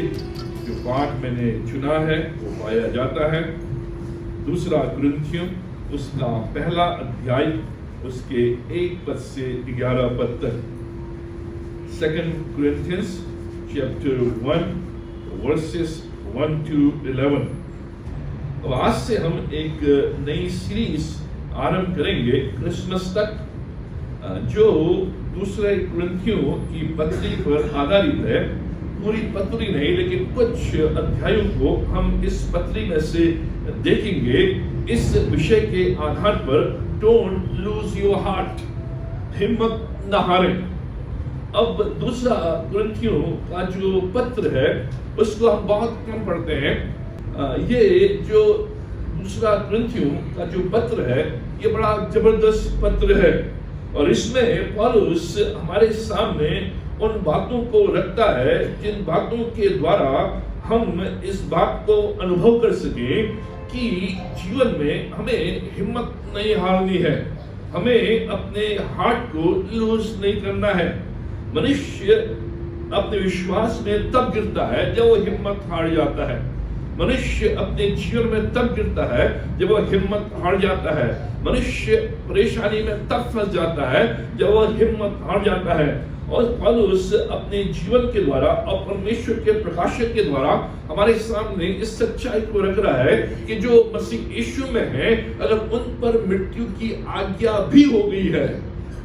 जो पाठ मैंने चुना है वो पाया जाता है 2 कुरिन्थियों उसका पहला अध्याय उसके 1 पद से 11 पद तक। 2 Corinthians chapter 1 verses 1 to 11। अब आज से हम एक नई सीरीज आरंभ करेंगे क्रिसमस तक, जो 2 कुरिन्थियों की पत्री पर आधारित है। पूरी पत्री नहीं, लेकिन कुछ अध्यायों को हम इस पत्री में से देखेंगे। इस विषय के आधार पर डोंट लूज योर हार्ट, हिम्मत न हारें। अब 2 कुरिन्थियों का जो पत्र है उसको हम बहुत कम पढ़ते हैं। ये जो 2 कुरिन्थियों का जो पत्र है ये बड़ा जबरदस्त पत्र है, और इसमें पौलुस हमारे सामने उन बातों को रखता है जिन बातों के द्वारा हम इस बात को अनुभव कर सके कि जीवन में हमें हिम्मत नहीं हारनी है, हमें अपने हार्ट को लूज नहीं करना है। मनुष्य अपने विश्वास में तब गिरता है जब वो हिम्मत हार जाता है। मनुष्य अपने जीवन में तब गिरता है जब वह हिम्मत हार जाता है। मनुष्य परेशानी में तब फंस जाता है जब वह हिम्मत हार जाता है। और पौलुस अपने जीवन के द्वारा और परमेश्वर के प्रकाशक के द्वारा हमारे सामने इस सच्चाई को रख रहा है कि जो मसीह यीशु में है, अगर उन पर मृत्यु की आज्ञा भी हो गई है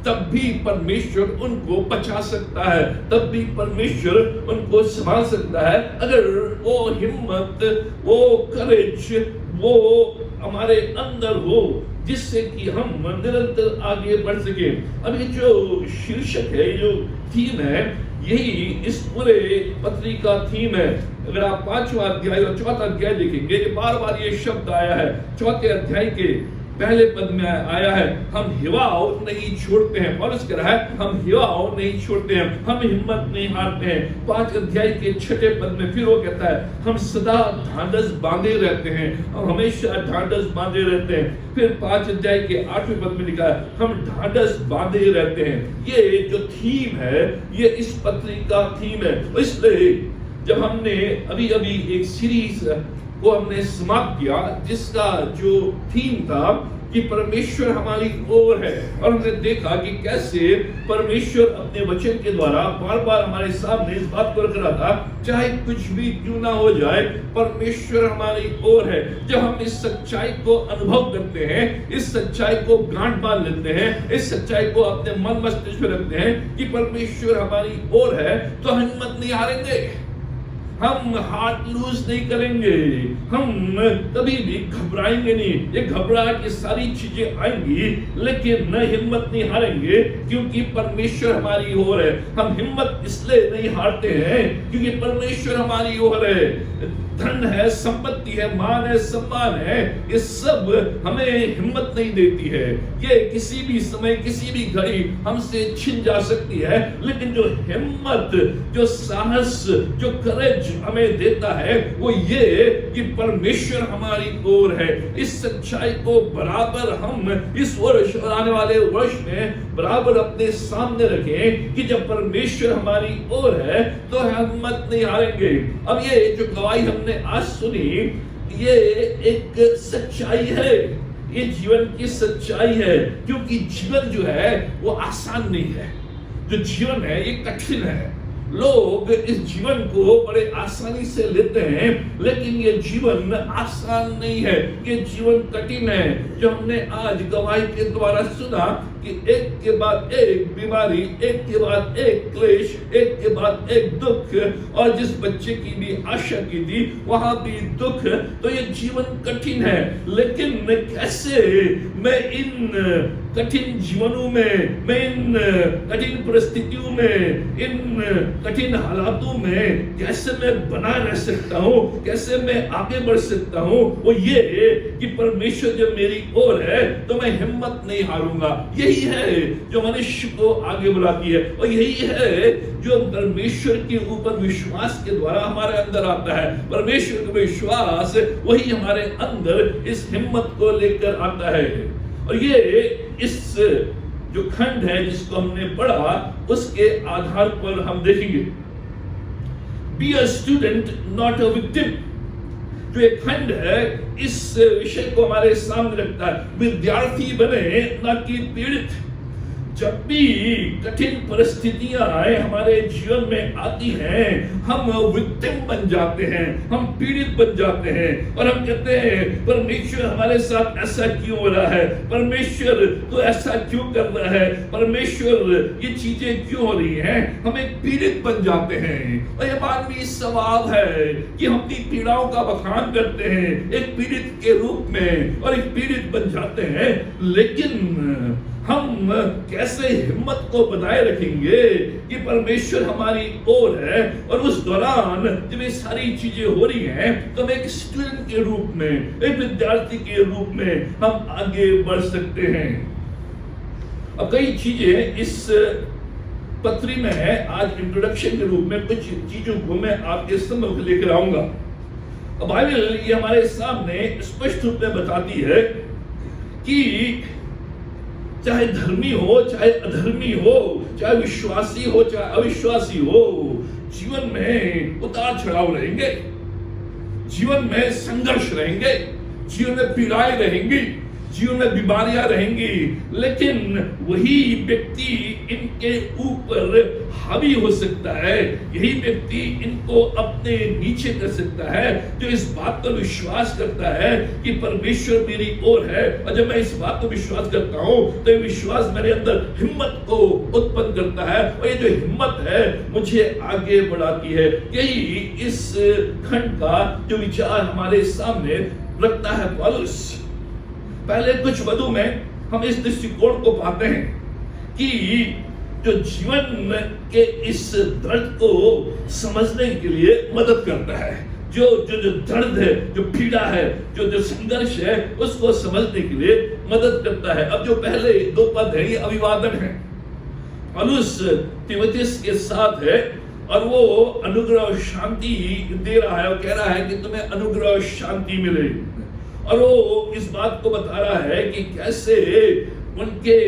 तब भी परमेश्वर उनको बचा सकता है, तब भी परमेश्वर उनको संभाल सकता है। अगर वो हिम्मत, वो करेज, वो हमारे अंदर हो जिससे कि हम निरंतर आगे बढ़ सके। अब ये जो शीर्षक है, जो थीम है, यही इस पूरे पत्री का थीम है। अगर आप 5वां अध्याय और 4वां अध्याय देखेंगे, बार बार ये शब्द आया है। 4थे अध्याय के पहले पद में आया है, हम हिवाव नहीं छोड़ते हैं। पौलुस कह रहा है हम हिवाव नहीं छोड़ते हैं, हम हिम्मत नहीं हारते हैं। 5 अध्याय के 6ठे पद में फिर वो कहता है हम सदा ढांढस बांधे रहते हैं, हम हमेशा ढांढस बांधे रहते हैं। फिर 5 अध्याय के 8वें पद में लिखा है हम ढांढस बांधे रहते हैं। ये जो थीम है ये इस पत्री का थीम है। इसलिए जब हमने अभी एक सीरीज को हमने समाप्त किया जिसका जो थीम था कि परमेश्वर हमारी ओर है, और हमने देखा कि कैसे परमेश्वर अपने वचन के द्वारा बार बार हमारे सामने इस बात को रख रहा था, चाहे कुछ भी क्यों ना हो जाए, परमेश्वर हमारी ओर है। जब हम इस सच्चाई को अनुभव करते हैं, इस सच्चाई को गांठ बांध लेते हैं, इस सच्चाई को अपने मन मस्तिष्क में रखते हैं कि परमेश्वर हमारी ओर है, तो हिम्मत नहीं हारेंगे, हम हार्ट लूज नहीं करेंगे, हम कभी भी घबराएंगे नहीं। ये घबराहट की सारी चीजें आएंगी, लेकिन न हिम्मत नहीं हारेंगे क्योंकि परमेश्वर हमारी ओर है। हम हिम्मत इसलिए नहीं हारते हैं क्योंकि परमेश्वर हमारी ओर है। धन है, संपत्ति है, मान है, सम्मान है, ये सब हमें हिम्मत नहीं देती है। ये किसी भी समय, किसी भी घड़ी हमसे छिन जा सकती है, लेकिन जो हिम्मत, जो साहस, जो करेज हमें देता है वो ये कि परमेश्वर हमारी ओर है। इस सच्चाई को बराबर हम इस वर्ष और आने वाले वर्ष में बराबर अपने सामने रखें कि जब परमेश्वर हमारी ओर है तो हिम्मत नहीं हारेंगे। अब ये जो गवाही हमने आज सुनी, ये एक सच्चाई है, ये जीवन की सच्चाई है, क्योंकि जीवन जो है वो आसान नहीं है। जो जीवन है ये कठिन है। लोग इस जीवन को बड़े आसानी से लेते हैं, लेकिन ये जीवन आसान नहीं है, ये जीवन कठिन है। जो हमने आज गवाही के द्वारा सुना कि एक के बाद एक बीमारी, एक के बाद एक क्लेश, एक के बाद एक दुख, और जिस बच्चे की भी आशा की थी वहां भी दुख, तो ये जीवन कठिन है। लेकिन कैसे मैं इन कठिन जीवनों में, मैं इन कठिन परिस्थितियों में, इन कठिन हालातों में कैसे मैं बना रह सकता हूँ, कैसे मैं आगे बढ़ सकता हूँ, वो ये कि परमेश्वर जब मेरी ओर है तो मैं हिम्मत नहीं हारूंगा। यही है जो मनुष्य को आगे बुलाती है, और यही है जो परमेश्वर के ऊपर विश्वास के द्वारा हमारे अंदर आता है। परमेश्वर का विश्वास वही हमारे अंदर इस हिम्मत को लेकर आता है। और ये इस जो खंड है जिसको हमने पढ़ा उसके आधार पर हम देखेंगे। Be a student not a victim. जो एक खंड है इस विषय को हमारे सामने रखता है, विद्यार्थी बने न कि पीड़ित। जब भी कठिन परिस्थितियां हमारे जीवन में आती हैं, हम विक्टिम बन जाते हैं, हम पीड़ित बन जाते हैं और हम कहते हैं परमेश्वर हमारे साथ ऐसा क्यों हो रहा है, परमेश्वर तो ऐसा क्यों कर रहा है, परमेश्वर ये चीजें क्यों हो रही हैं। हम एक पीड़ित बन जाते हैं और ये मानवीय स्वभाव है कि हम अपनी पीड़ाओं का बखान करते हैं एक पीड़ित के रूप में और एक पीड़ित बन जाते हैं। लेकिन हम कैसे हिम्मत को बनाए रखेंगे कि परमेश्वर हमारी ओर है और उस दौरान जब ये सारी चीजें हो रही हैं तो हम एक स्टूडेंट के रूप में, एक विद्यार्थी के रूप में हम आगे बढ़ सकते हैं। अब कई चीजें इस पत्री में है, आज इंट्रोडक्शन के रूप में कुछ चीजों को मैं आपके सम्मुख लेकर आऊंगा। बाइबल ये हमारे सामने स्पष्ट रूप में बताती है कि चाहे धर्मी हो चाहे अधर्मी हो, चाहे विश्वासी हो चाहे अविश्वासी हो, जीवन में उतार चढ़ाव रहेंगे, जीवन में संघर्ष रहेंगे, जीवन में पीड़ाएं रहेंगी, जीवन में बीमारियां रहेंगी। लेकिन वही व्यक्ति इनके ऊपर हावी हो सकता है, यही व्यक्ति इनको अपने नीचे कर सकता है जो इस बात पर विश्वास करता है कि परमेश्वर मेरी ओर है। और जब मैं इस बात को विश्वास करता हूं तो ये विश्वास मेरे अंदर हिम्मत को उत्पन्न करता है और ये जो हिम्मत है मुझे आगे बढ़ाती है। यही इस खंड का जो विचार हमारे सामने रखता है पौलुस। पहले कुछ पदों में हम इस दृष्टिकोण को पाते हैं कि जो जीवन के इस दर्द को समझने के लिए मदद करता है, जो जो जो दर्द है, जो पीड़ा है, जो जो संघर्ष है, उसको समझने के लिए मदद करता है। अब जो पहले दो पद है ये अभिवादन है। पौलुस तीमुथियुस के साथ है और वो अनुग्रह और शांति दे रहा है और कह रहा है कि तुम्हें अनुग्रह और शांति मिले। और वो इस बात को बता रहा है कि कैसे उनके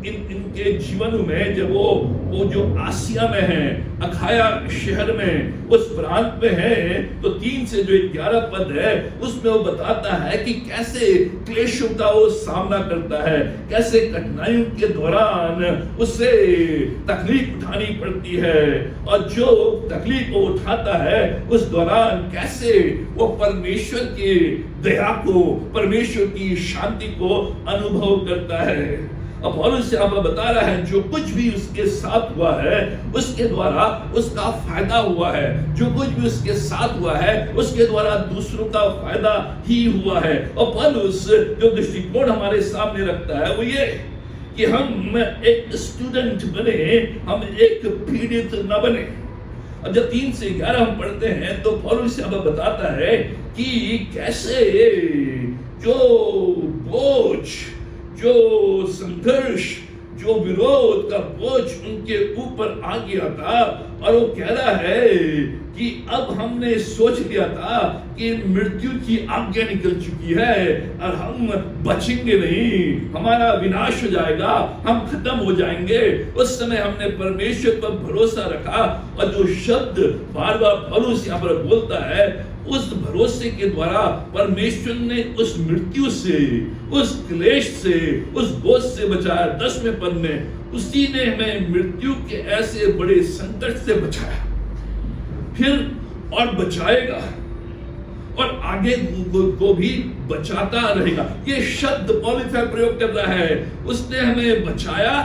इनके जीवन में जब वो जो आसिया में है, अखाया शहर में, उस प्रांत में है, तो 3 से जो 11 पद है उसमें वो बताता है कि कैसे क्लेशों का वो सामना करता है, कैसे कठिनाइयों के दौरान उसे तकलीफ उठानी पड़ती है और जो तकलीफ वो उठाता है उस दौरान कैसे वो परमेश्वर की दया को, परमेश्वर की शांति को अनुभव करता है। अब पौलुस यहाँ पर बता रहा है जो कुछ भी उसके साथ हुआ है उसके द्वारा उसका फायदा हुआ है, जो कुछ भी उसके साथ हुआ है उसके द्वारा दूसरों का फायदा ही हुआ है। और पौलुस जो दृष्टिकोण हमारे सामने रखता है वो ये कि हम एक स्टूडेंट बने, हम एक पीड़ित न बने। अब जब 3 से 11 हम पढ़ते हैं तो पौलुस यहाँ पर बताता है कि कैसे जो बोझ, जो संघर्ष, जो विरोध का बोझ उनके ऊपर आ गया था और वो कह रहा है कि अब हमने सोच लिया था कि मृत्यु की आज्ञा निकल चुकी है और हम बचेंगे नहीं, हमारा विनाश हो जाएगा, हम खत्म हो जाएंगे। उस समय हमने परमेश्वर पर भरोसा रखा और जो शब्द बार बार पौलुस यहाँ पर बोलता है उस भरोसे के द्वारा परमेश्वर ने उस मृत्यु से, उस क्लेश से, उस बोझ से बचाया। 10वें पद में उसी ने हमें मृत्यु के ऐसे बड़े संकट से बचाया, फिर और बचाएगा और आगे को भी बचाता रहेगा। ये शब्द पौलुस प्रयोग कर रहा है, उसने हमें बचाया,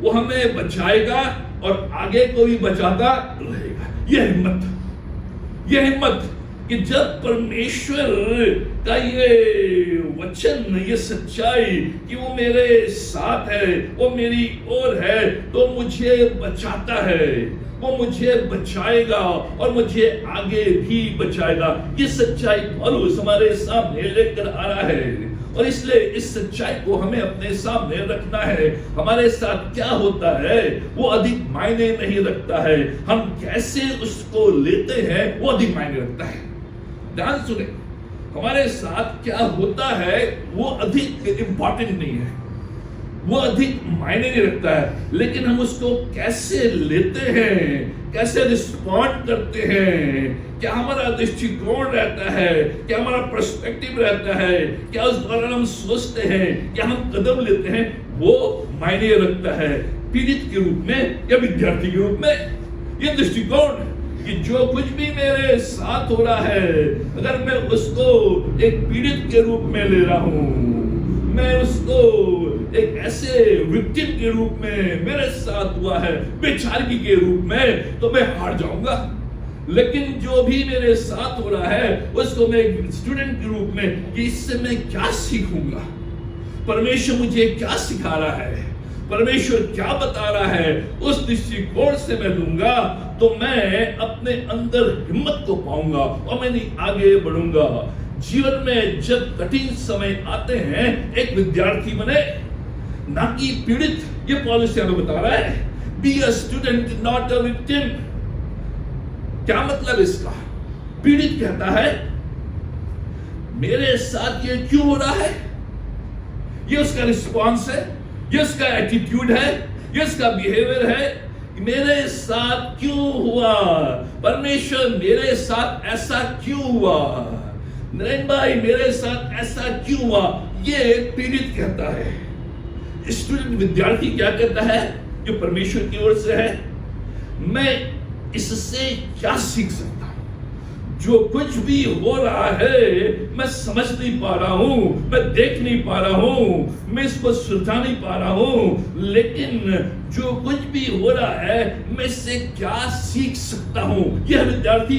वो हमें बचाएगा और आगे को भी बचाता रहेगा। यह हिम्मत कि जब परमेश्वर का ये वचन, ये सच्चाई कि वो मेरे साथ है, वो मेरी ओर है, तो मुझे बचाता है, वो मुझे बचाएगा और मुझे आगे भी बचाएगा। ये सच्चाई पौलुस हमारे सामने लेकर आ रहा है और इसलिए इस सच्चाई को हमें अपने सामने रखना है। हमारे साथ क्या होता है वो अधिक मायने नहीं रखता है, हम कैसे उसको लेते हैं वो अधिक मायने रखता है। ध्यान सुने, हमारे साथ क्या होता है वो अधिक इंपॉर्टेंट नहीं है, वो अधिक मायने नहीं रखता है, लेकिन हम उसको कैसे लेते हैं, कैसे रिस्पॉन्ड करते हैं, क्या हमारा दृष्टिकोण रहता है, क्या हमारा पर्सपेक्टिव रहता है, क्या उस दौरान हम सोचते हैं, क्या हम कदम लेते हैं, वो मायने रखता है पीड़ित के रूप में या विद्यार्थी के रूप में। ये दृष्टिकोण कि जो कुछ भी मेरे साथ हो रहा है, अगर मैं उसको एक पीड़ित के रूप में ले रहा हूं, मैं उसको एक ऐसे विक्टिम के रूप में मेरे साथ हुआ है, बेचारगी के रूप में, तो मैं हार जाऊंगा। लेकिन जो भी मेरे साथ हो रहा है उसको मैं एक स्टूडेंट के रूप में कि इससे मैं क्या सीखूंगा, परमेश्वर मुझे क्या सिखा रहा है, परमेश्वर क्या बता रहा है, उस दृष्टिकोण से मैं लूंगा तो मैं अपने अंदर हिम्मत को पाऊंगा और मैं आगे बढ़ूंगा। जीवन में जब कठिन समय आते हैं एक विद्यार्थी बने, ना कि पीड़ित। ये पौलुस हमें बता रहा है, be a student not a victim. क्या मतलब इसका? पीड़ित कहता है मेरे साथ ये क्यों हो रहा है, ये उसका रिस्पॉन्स है, ये उसका एटीट्यूड है, ये उसका बिहेवियर है। मेरे साथ क्यों हुआ, परमेश्वर मेरे साथ ऐसा क्यों हुआ, नरेंद्र भाई मेरे साथ ऐसा क्यों हुआ, ये पीड़ित कहता है। स्टूडेंट विद्यार्थी क्या कहता है, जो परमेश्वर की ओर से है, मैं इससे क्या सीख सकता हूं, जो कुछ भी हो रहा है मैं समझ नहीं पा रहा हूं, मैं देख नहीं पा रहा हूं, मैं इसको सुलझा नहीं पा रहा हूं, लेकिन जो कुछ भी हो रहा है मैं इससे क्या सीख सकता हूं। यह विद्यार्थी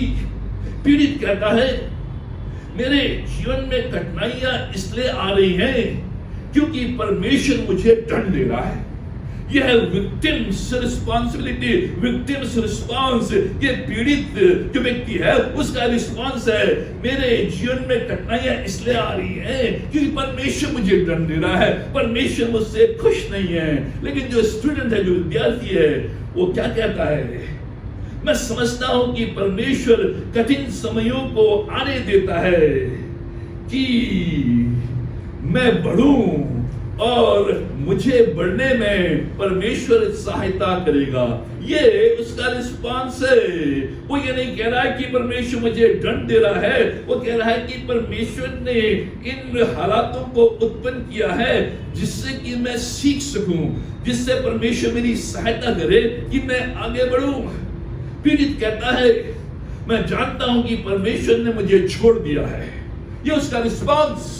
पीड़ित कहता है मेरे जीवन में कठिनाइयां इसलिए आ रही हैं क्योंकि परमेश्वर मुझे दंड दे रहा है। यह विक्टिम्स रिस्पॉन्सिबिलिटी, विक्टिम्स रिस्पॉन्स, ये पीड़ित जो व्यक्ति है उसका रिस्पॉन्स है, मेरे जीवन में कठिनाइयां इसलिए आ रही हैं क्योंकि परमेश्वर मुझे दंड दे रहा है, परमेश्वर मुझसे खुश नहीं है। लेकिन जो स्टूडेंट है, जो विद्यार्थी है, वो क्या कहता है, मैं समझता हूं कि परमेश्वर कठिन समयों को आने देता है कि मैं बढ़ूं और मुझे बढ़ने में परमेश्वर सहायता करेगा। ये उसका रिस्पांस है। वो ये नहीं कह रहा है कि परमेश्वर मुझे दंड दे रहा है, वो कह रहा है कि परमेश्वर ने इन हालातों को उत्पन्न किया है जिससे कि मैं सीख सकूं, जिससे परमेश्वर मेरी सहायता करे कि मैं आगे बढ़ूं। पीड़ित कहता है मैं जानता हूं कि परमेश्वर ने मुझे छोड़ दिया है, ये उसका रिस्पांस।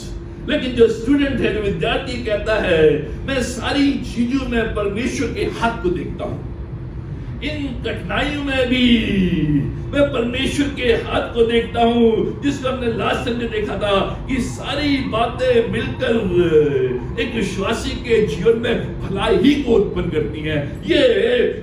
लेकिन जो स्टूडेंट है, जो विद्यार्थी कहता है मैं सारी चीजों में परमेश्वर के हाथ को देखता हूं, इन कठिनाइयों में भी मैं परमेश्वर के हाथ को देखता हूं, जिसको हमने लास्ट संडे देखा था कि सारी बातें मिलकर एक विश्वासी के जीवन में भलाई ही को उत्पन्न करती हैं। ये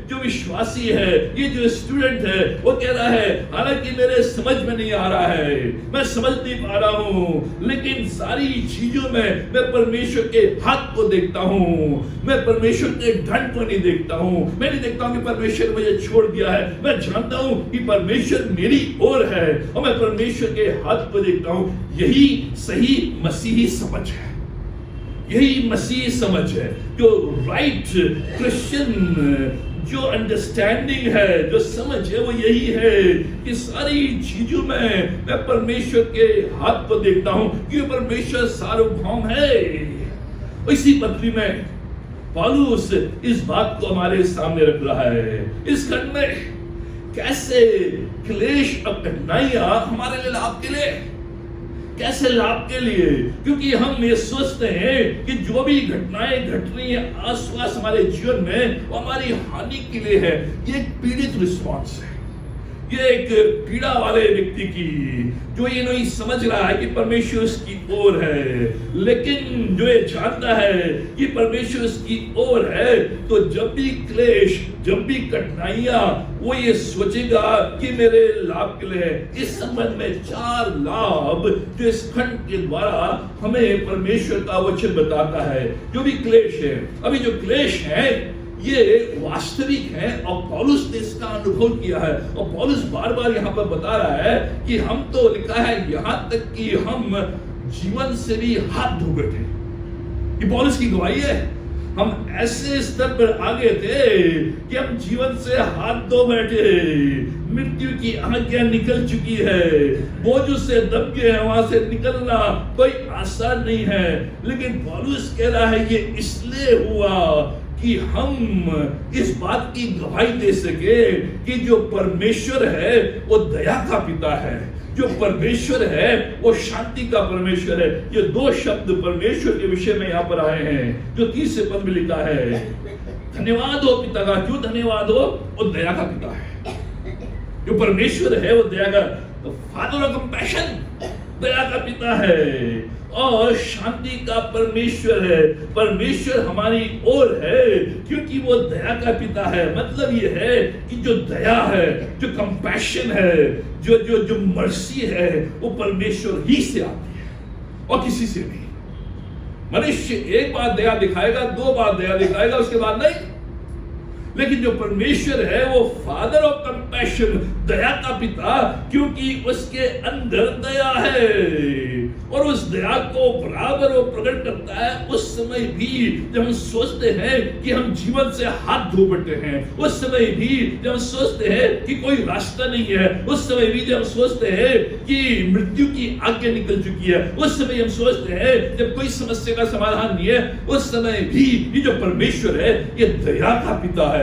जो विश्वासी है, ये जो स्टूडेंट है, वो कह रहा है हालांकि मेरे समझ में नहीं आ रहा है, मैं समझ नहीं पा रहा हूं, लेकिन सारी चीजों में मैं परमेश्वर के हाथ को देखता हूं, मैं परमेश्वर के दंड को नहीं देखता हूं, मैं नहीं देखता हूं कि परमेश्वर मुझे छोड़ दिया है, मैं जानता हूं कि परमेश्वर मेरी ओर है और मैं परमेश्वर के हाथ को देखता हूं। यही सही मसीही समझ है, यही मसीही समझ है, जो राइट क्रिश्चियन जो अंडरस्टैंडिंग है, जो समझ है, वो यही है कि सारी चीजों में मैं परमेश्वर के हाथ को देखता हूं क्योंकि परमेश्वर सार्वभौम है। इसी पत्री में पौलुस इस बात को हमारे सामने रख रहा है। इस खंड में कैसे क्लेश और कठिनाइयां हमारे लिए लाभ के लिए, कैसे लाभ के लिए, क्योंकि हम ये सोचते हैं कि जो भी घटनाएं घट रही है आसपास हमारे जीवन में वो हमारी हानि के लिए है। ये एक पीड़ित रिस्पॉन्स है, ये एक पीड़ा वाले व्यक्ति की, जो ये नहीं समझ रहा है कि परमेश्वर उसकी ओर है, लेकिन जो ये जानता है कि परमेश्वर उसकी ओर है, तो जब भी क्लेश, जब भी कठिनाइयां, वो ये सोचेगा कि मेरे लाभ के लिए है। इस संबंध में 4 लाभ जो इस खंड के द्वारा हमें परमेश्वर का वचन बताता है। जो भी क्लेश है, अभी जो क्लेश है ये वास्तविक है और पौलुस ने इसका अनुभव किया है, और पौलुस बार बार यहाँ पर बता रहा है कि हम तो लिखा है यहाँ तक कि हम जीवन से भी हाथ धो बैठे। ये पौलुस की गवाही है। हम ऐसे स्तर पर आ गए थे कि हम जीवन से हाथ धो बैठे। मृत्यु की आज्ञा निकल चुकी है, बोझ से दब गए हैं, वहां से निकलना कोई आसान नहीं है। लेकिन पौलुस कह रहा है ये इसलिए हुआ कि हम इस बात की गवाही दे सके कि जो परमेश्वर है वो दया का पिता है, जो परमेश्वर है वो शांति का परमेश्वर है। ये दो शब्द परमेश्वर के विषय में यहाँ पर आए हैं जो 30 पद में लिखा है। धन्यवाद हो पिता का। क्यों धन्यवाद हो? वो दया का पिता है। जो परमेश्वर है वो दया का, फादर ऑफ कंपैशन, दया का पिता है और शांति का परमेश्वर है। परमेश्वर हमारी ओर है क्योंकि वो दया का पिता है। मतलब ये है कि जो दया है, जो कंपैशन है, जो जो जो मर्सी है, वो परमेश्वर ही से आती है और किसी से नहीं। मनुष्य एक बार दया दिखाएगा, 2 बार दया दिखाएगा, उसके बाद नहीं। लेकिन जो परमेश्वर है वो फादर ऑफ कंपैशन, दया का पिता, क्योंकि उसके अंदर दया है और उस दया को बराबर वो प्रकट करता है उस समय भी जब हम सोचते हैं कि हम जीवन से हाथ धो बैठे हैं, उस समय भी जब हम सोचते हैं कि कोई रास्ता नहीं है, उस समय भी जब हम सोचते हैं कि मृत्यु की आज्ञा निकल चुकी है, उस समय हम सोचते हैं जब कोई समस्या का समाधान नहीं है, उस समय भी ये जो परमेश्वर है ये दया का पिता है,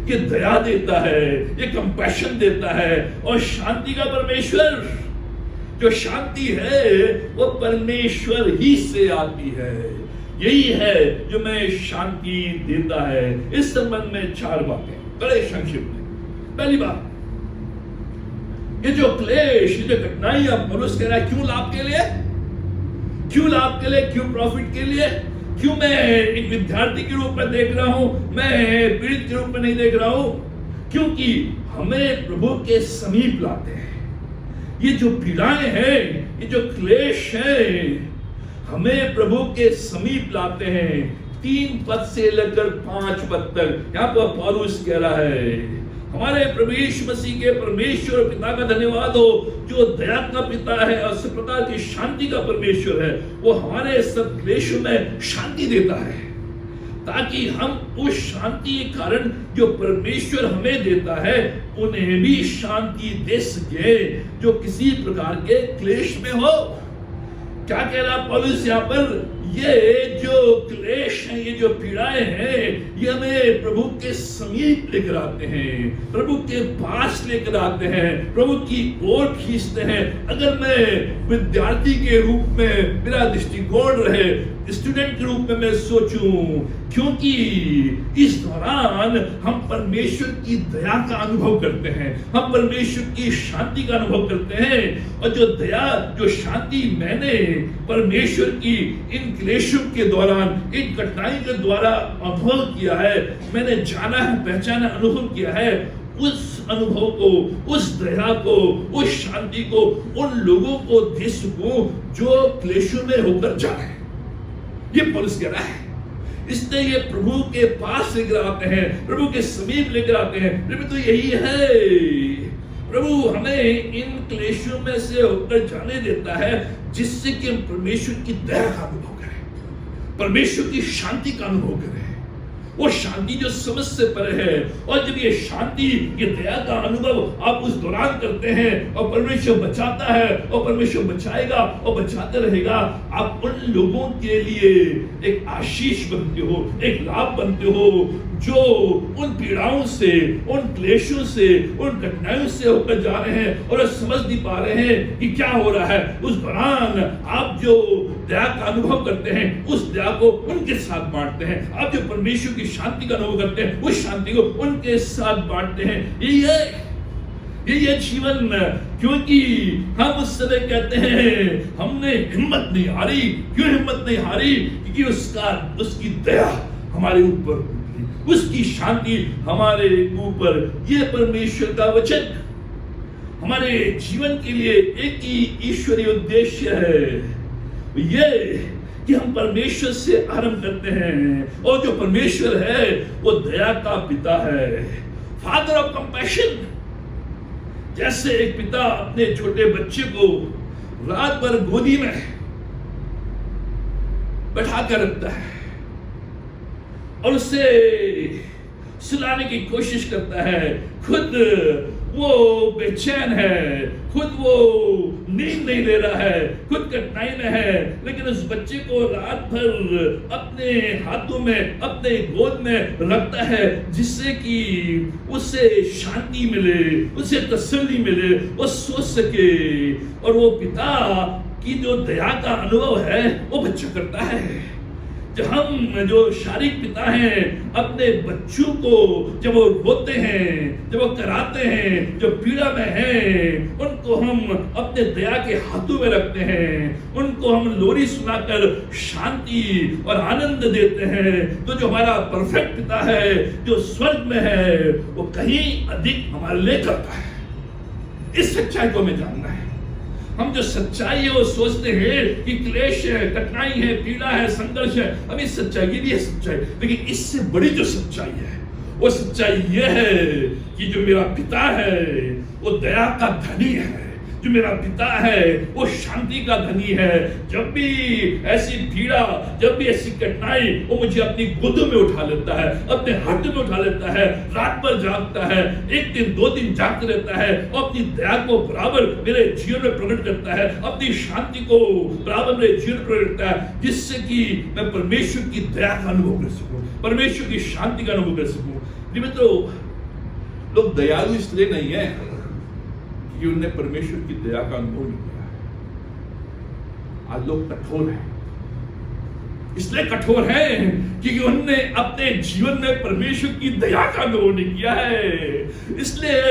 ये दया देता है, ये कंपैशन देता है। और शांति का परमेश्वर, जो शांति है वो परमेश्वर ही से आती है। यही है जो मैं शांति देता है। इस संबंध में 4 बातें बड़े संक्षिप्त में। पहली बात, ये जो क्लेश, ये जो कठिनाइयां पौलुस कह रहा है, क्यों लाभ के लिए? क्यों लाभ के लिए? क्यों प्रॉफिट के लिए? क्यों मैं एक विद्यार्थी के रूप में देख रहा हूं, मैं पीड़ित के रूप में नहीं देख रहा हूं? क्योंकि हमें प्रभु के समीप लाते हैं। ये जो पीड़ाएं हैं, ये जो क्लेश है, हमें प्रभु के समीप लाते हैं। 3 पद से लेकर 5 पद तक यहाँ पर पौलुस कह रहा है हमारे प्रभु यीशु मसीह के परमेश्वर पिता का धन्यवाद हो, जो दया का पिता है और सब प्रकार की शांति का परमेश्वर है। वो हमारे सब क्लेशों में शांति देता है ताकि हम उस शांति के कारण जो परमेश्वर हमें देता है उन्हें भी शांति दे सके जो किसी प्रकार के क्लेश में हो। क्या कह रहा पौलुस यहाँ पर? ये जो क्लेश है, ये जो पीड़ाएं हैं, ये हमें प्रभु के समीप लेकर आते हैं, प्रभु के पास लेकर आते हैं, प्रभु की ओर खींचते हैं। अगर मैं विद्यार्थी के रूप में मेरा दृष्टिकोण रहे, स्टूडेंट के रूप में मैं सोचूं, क्योंकि इस दौरान हम परमेश्वर की दया का अनुभव करते हैं, हम परमेश्वर की शांति का अनुभव करते हैं। और जो दया, जो शांति मैंने परमेश्वर की इन क्लेशों के दौरान, इन कठिनाई के द्वारा अनुभव किया है, मैंने जाना है, पहचाना, अनुभव किया है, उस अनुभव को, उस दया को, उस शांति को उन लोगों को दे सकूं जो क्लेशों में होकर जा रहे हैं। ये पौलुस कह रहा है। इसलिए ये प्रभु के पास लेकर आते हैं, प्रभु के समीप लेकर आते हैं। प्रभु तो यही है, प्रभु हमें इन क्लेशों में से होकर जाने देता है जिससे कि हम परमेश्वर की दया का अनुभव करें, परमेश्वर की शांति का अनुभव करें। वो शांति जो समझ से परे है। और जब ये शांति, ये दया का अनुभव आप उस दौरान करते हैं और परमेश्वर बचाता है और परमेश्वर बचाएगा और बचाते रहेगा, आप उन लोगों के लिए एक आशीष बनते हो, एक लाभ बनते हो जो उन पीड़ाओं से, उन क्लेशों से, उन कठिनाइयों से होकर जा रहे हैं और समझ नहीं पा रहे हैं कि क्या हो रहा है। उस दौरान आप जो दया का अनुभव करते हैं, उस दया को उनके साथ बांटते हैं। आप जो परमेश्वर की शांति का अनुभव करते हैं, उस शांति को उनके साथ बांटते हैं। यही है जीवन। क्योंकि हम उस समय कहते हैं हमने हिम्मत नहीं हारी। क्यों हिम्मत नहीं हारी? क्योंकि उसकी दया हमारे ऊपर, उसकी शांति हमारे ऊपर। ये परमेश्वर का वचन हमारे जीवन के लिए एक ही ईश्वरीय उद्देश्य है, ये कि हम परमेश्वर से आरंभ करते हैं। और जो परमेश्वर है वो दया का पिता है, फादर ऑफ कंपैशन। जैसे एक पिता अपने छोटे बच्चे को रात भर गोदी में बैठा कर रखता है और उसे सुलाने की कोशिश करता है। खुद वो बेचैन है, खुद वो नींद नहीं ले रहा है, खुद कठिनाई में है, लेकिन उस बच्चे को रात भर अपने हाथों में, अपने गोद में रखता है, जिससे कि उसे शांति मिले, उसे तसल्ली मिले, वो सो सके। और वो पिता की जो दया का अनुभव है वो बच्चा करता है। जब हम जो शारीरिक पिता हैं अपने बच्चों को जब वो रोते हैं, जब वो कराते हैं, जो पीड़ा में हैं, उनको हम अपने दया के हाथों में रखते हैं, उनको हम लोरी सुनाकर शांति और आनंद देते हैं। तो जो हमारा परफेक्ट पिता है जो स्वर्ग में है, वो कहीं अधिक हमारे लिए करता है। इस सच्चाई को हमें जानना है। हम जो सच्चाई है वो सोचते हैं कि क्लेश है, कठिनाई है, पीड़ा है, संघर्ष है, हम इस सच्चाई के लिए सच्चाई, लेकिन इससे बड़ी जो सच्चाई है वो सच्चाई ये है कि जो मेरा पिता है वो दया का धनी है, जो मेरा पिता है वो शांति का धनी है। जब भी ऐसी पीड़ा, जब भी ऐसी कठिनाई, वो मुझे अपनी गोद में उठा लेता है, अपने हाथों में उठा लेता है, रात भर जागता है, एक दिन 2 दिन जागते रहता है और अपनी दया को बराबर मेरे जीवन में प्रकट करता है, अपनी शांति को बराबर मेरे जीवन में प्रकट करता है, जिससे कि मैं परमेश्वर की दया का अनुभव कर सकूं, परमेश्वर की शांति का अनुभव कर सकूं। मित्रों, लोग दयालु इसलिए नहीं है कि उन्हें परमेश्वर की दया का अनुभव नहीं किया है। आज लोग कठोर हैं, इसलिए कठोर हैं क्योंकि उन्होंने अपने जीवन में परमेश्वर की दया का अनुभव नहीं किया है, इसलिए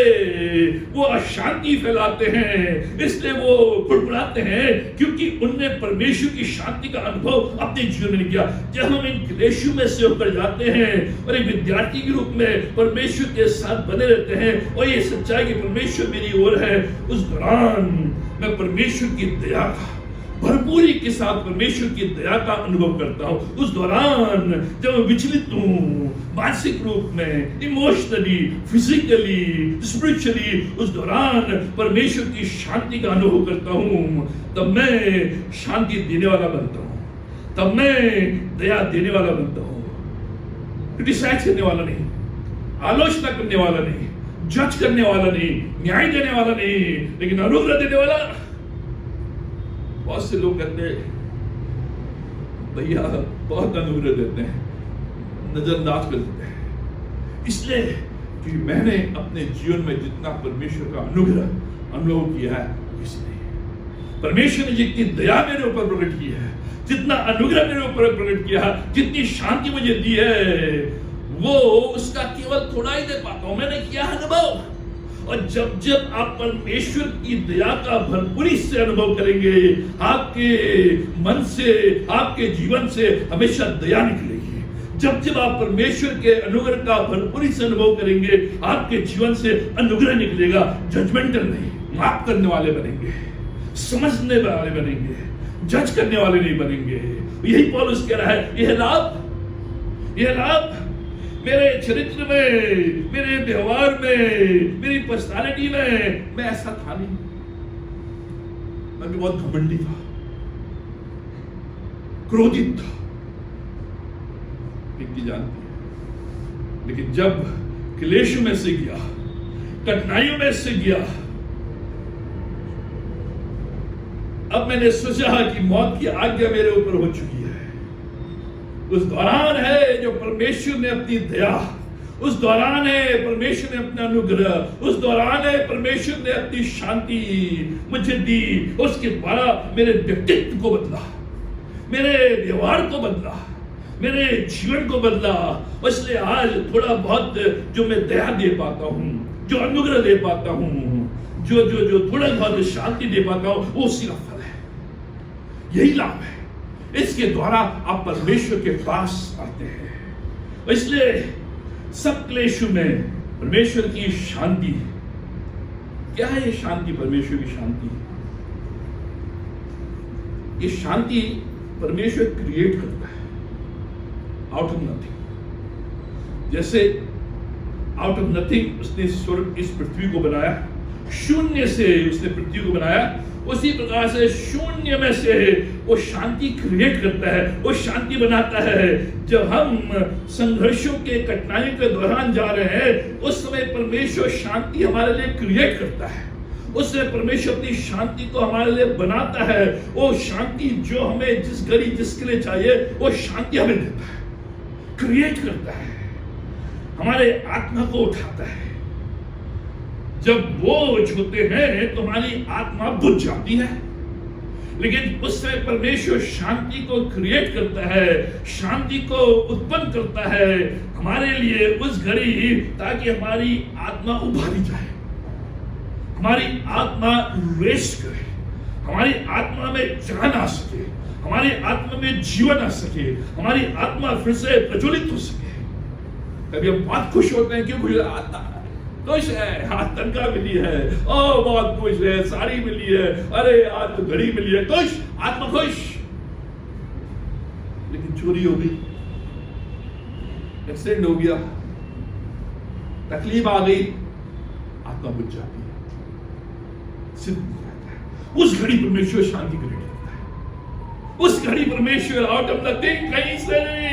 वो अशांति फैलाते हैं, इसलिए वो कुड़कुड़ाते हैं क्योंकि उनने परमेश्वर की शांति का अनुभव अपने जीवन में नहीं किया। जब हम इन क्लेशों में से होकर जाते हैं और एक विद्यार्थी के रूप में परमेश्वर के साथ बने रहते हैं और ये सच्चाई कि परमेश्वर मेरी ओर है, उस दौरान मैं परमेश्वर की दया का भरपूरी के साथ परमेश्वर की दया का अनुभव करता हूं। उस दौरान जब मैं विचलित हूं, मानसिक रूप में, इमोशनली, फिजिकली, स्पिरिचुअली, उस दौरान परमेश्वर की शांति का अनुभव करता हूं, तब मैं शांति देने वाला बनता हूं, तब मैं दया देने वाला बनता हूं। क्रिटिसाइज करने वाला नहीं, आलोचना करने वाला नहीं, जज करने वाला नहीं, न्याय देने वाला नहीं, लेकिन अनुग्रह देने वाला। बहुत से लोग कहते हैं भैया बहुत अनुग्रह देते हैं, नजरअंदाज कर देते हैं, इसलिए कि मैंने अपने जीवन में जितना परमेश्वर का अनुग्रह अनुभव किया है किसी ने। परमेश्वर ने जितनी दया मेरे ऊपर प्रकट की है, जितना अनुग्रह मेरे ऊपर प्रकट किया है, जितनी शांति मुझे दी है, वो उसका केवल थोड़ा ही दे पाता हूं, मैंने किया अनुभव। और जब जब आप परमेश्वर की दया का भरपूरी से अनुभव करेंगे, आपके मन से, आपके जीवन से हमेशा दया निकलेगी। जब जब आप परमेश्वर के अनुग्रह का भरपूरी से अनुभव करेंगे, आपके जीवन से अनुग्रह निकलेगा। जजमेंटल नहीं, माफ करने वाले बनेंगे, समझने वाले बनेंगे, जज करने वाले नहीं बनेंगे। यही पौलुस कह रहा है, यह लाभ मेरे चरित्र में, मेरे व्यवहार में, मेरी पर्सनालिटी में मैं ऐसा था नहीं। मैं भी बहुत घमंडी था, क्रोधित था, व्यक्ति जानती है। लेकिन जब क्लेश में से गया, कठिनाइयों में से गया, अब मैंने सोचा कि मौत की आज्ञा मेरे ऊपर हो चुकी है। उस दौरान है जो परमेश्वर ने अपनी दया, उस दौरान है परमेश्वर ने अपना अनुग्रह, उस दौरान है परमेश्वर ने अपनी शांति मुझे दी। उसके द्वारा मेरे व्यक्तित्व को बदला, मेरे व्यवहार को बदला, मेरे जीवन को बदला। इसलिए आज थोड़ा बहुत जो मैं दया दे पाता हूं, जो अनुग्रह दे पाता हूं, जो जो जो थोड़ा बहुत शांति दे पाता हूं, वो उसी का फल है। यही लाभ है, इसके द्वारा आप परमेश्वर के पास आते हैं। इसलिए सब क्लेशों में परमेश्वर की शांति, क्या है ये शांति? परमेश्वर की शांति, ये शांति परमेश्वर क्रिएट करता है आउट ऑफ नथिंग। जैसे आउट ऑफ नथिंग उसने स्वर्ग, इस पृथ्वी को बनाया, शून्य से उसने पृथ्वी को बनाया, उसी प्रकार से शून्य में से वो शांति क्रिएट करता है, वो शांति बनाता है। जब हम संघर्षों के कठिनाइयों के दौरान जा रहे हैं, उस समय परमेश्वर शांति हमारे लिए क्रिएट करता है। उस समय परमेश्वर अपनी शांति को हमारे लिए बनाता है। वो शांति जो हमें जिस घड़ी जिसके लिए चाहिए, वो शांति हमें देता है, क्रिएट करता है, हमारे आत्मा को उठाता है। जब बोझ होते हैं तो हमारी आत्मा बुझ जाती है, लेकिन उस समय परमेश्वर शांति को क्रिएट करता है, शांति को उत्पन्न करता है हमारे लिए उस घड़ी, ताकि हमारी आत्मा उभारी जाए, हमारी आत्मा रेस्ट करे, हमारी आत्मा में जान आ सके, हमारी आत्मा में जीवन आ सके, हमारी आत्मा फिर से प्रज्वलित हो सके। कभी हम बहुत खुश होते हैं, क्यों खुश? आत्मा खुश है, हाथ तनखा मिली है, ओ बहुत खुश है, साड़ी मिली है, अरे आज तो घड़ी मिली है, खुश, आत्मा खुश। लेकिन चोरी हो गई, एक्सीडेंट हो गया, तकलीफ आ गई, आत्मा बुझ जाती है, सिद्ध हो जाता है। उस घड़ी परमेश्वर शांति क्रिएट करता है। उस घड़ी परमेश्वर आउट ऑफ नथिंग, कहीं से नहीं,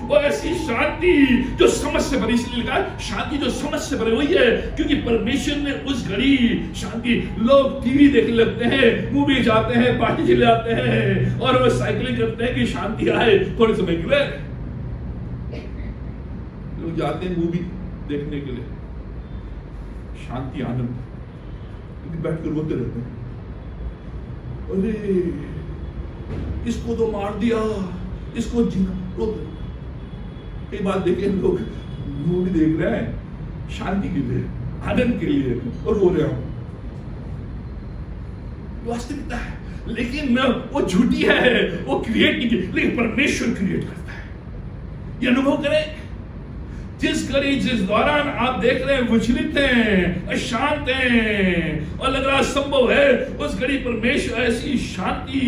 वो ऐसी शांति जो समझ से भरी, इसलिए लिखा है शांति जो समझ से भरी हुई है, क्योंकि परमेश्वर ने उस घड़ी शांति। लोग टीवी देखने लगते हैं, मूवी जाते हैं, पार्टी चले जाते हैं, और वो साइकिलिंग करते हैं कि शांति आए थोड़े समय के लिए। लोग जाते हैं मूवी देखने के लिए, शांति आनंद, बैठ कर रोते रहते हैं, अरे इसको तो मार दिया, इसको जीना, रोते। कई बात देखे, लोग मूवी देख रहे हैं शांति के लिए, आनंद के लिए, और रो रहे हो। वास्तविकता है, लेकिन वो झूठी है, वो क्रिएट नहीं की, लेकिन परमेश्वर क्रिएट करता है। ये अनुभव करें, जिस घड़ी जिस दौरान आप देख रहे हैं विचलित हैं, अशांत हैं, और लग रहा संभव है, उस घड़ी परमेश्वर ऐसी शांति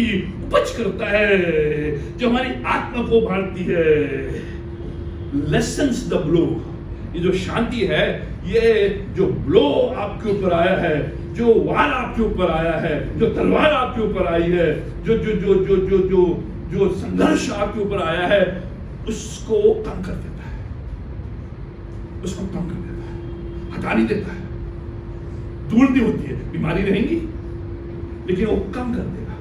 उपज करता है जो हमारी आत्मा को उभारती है। लेसन्स द ब्लो, ये जो शांति है, ये जो ब्लो आपके ऊपर आया है, जो वार आपके ऊपर आया है, जो तलवार आपके ऊपर आई है, जो जो जो जो जो जो जो संघर्ष आपके ऊपर आया है, उसको कम कर देता है, उसको कम कर देता है, हटा नहीं देता है। दूर नहीं होती है, बीमारी रहेंगी, लेकिन वो कम कर देगा,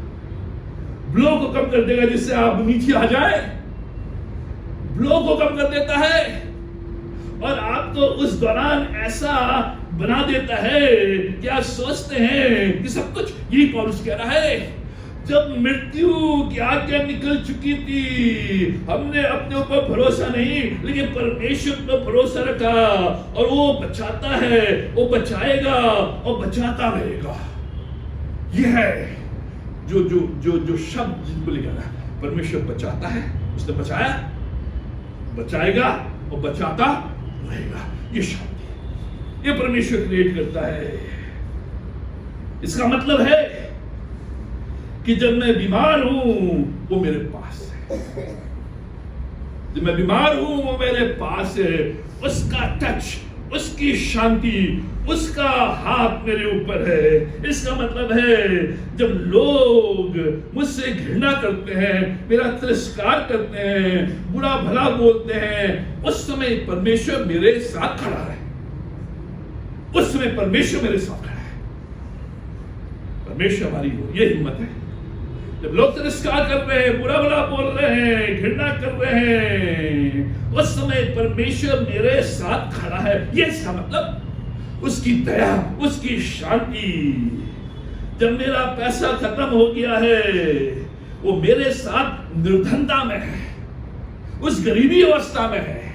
ब्लो को कम कर देगा, जिससे आप नीचे आ जाए। ब्लो को कम कर देता है, और आपको उस दौरान ऐसा बना देता है कि आप सोचते हैं कि सब कुछ, यही पौलुस कह रहा है, जब मृत्यु की आज्ञा निकल चुकी थी, हमने अपने ऊपर भरोसा नहीं, लेकिन परमेश्वर पर भरोसा रखा, और वो बचाता है, वो बचाएगा और बचाता रहेगा। यह है जो जो जो जो शब्द जिनको लिखा है, परमेश्वर बचाता है, उसने बचाया, बचाएगा और बचाता रहेगा। ये शांति, ये परमेश्वर क्रिएट करता है। इसका मतलब है कि जब मैं बीमार हूं, वो मेरे पास है। जब मैं बीमार हूं, वो मेरे पास है। उसका टच, उसकी शांति, उसका हाथ मेरे ऊपर है। इसका मतलब है, जब लोग मुझसे घृणा करते हैं, मेरा तिरस्कार करते हैं, बुरा भला बोलते हैं, उस समय परमेश्वर मेरे साथ खड़ा है। उस समय परमेश्वर मेरे साथ खड़ा है। परमेश्वर हमारी हो, ये हिम्मत है। जब लोग तिरस्कार कर रहे हैं, बुरा भला बोल रहे हैं, घृणा कर रहे हैं, उस समय परमेश्वर मेरे साथ खड़ा है। ये इसका मतलब, उसकी दया, उसकी शांति। जब मेरा पैसा खत्म हो गया है, वो मेरे साथ निर्धनता में है, उस गरीबी अवस्था में है।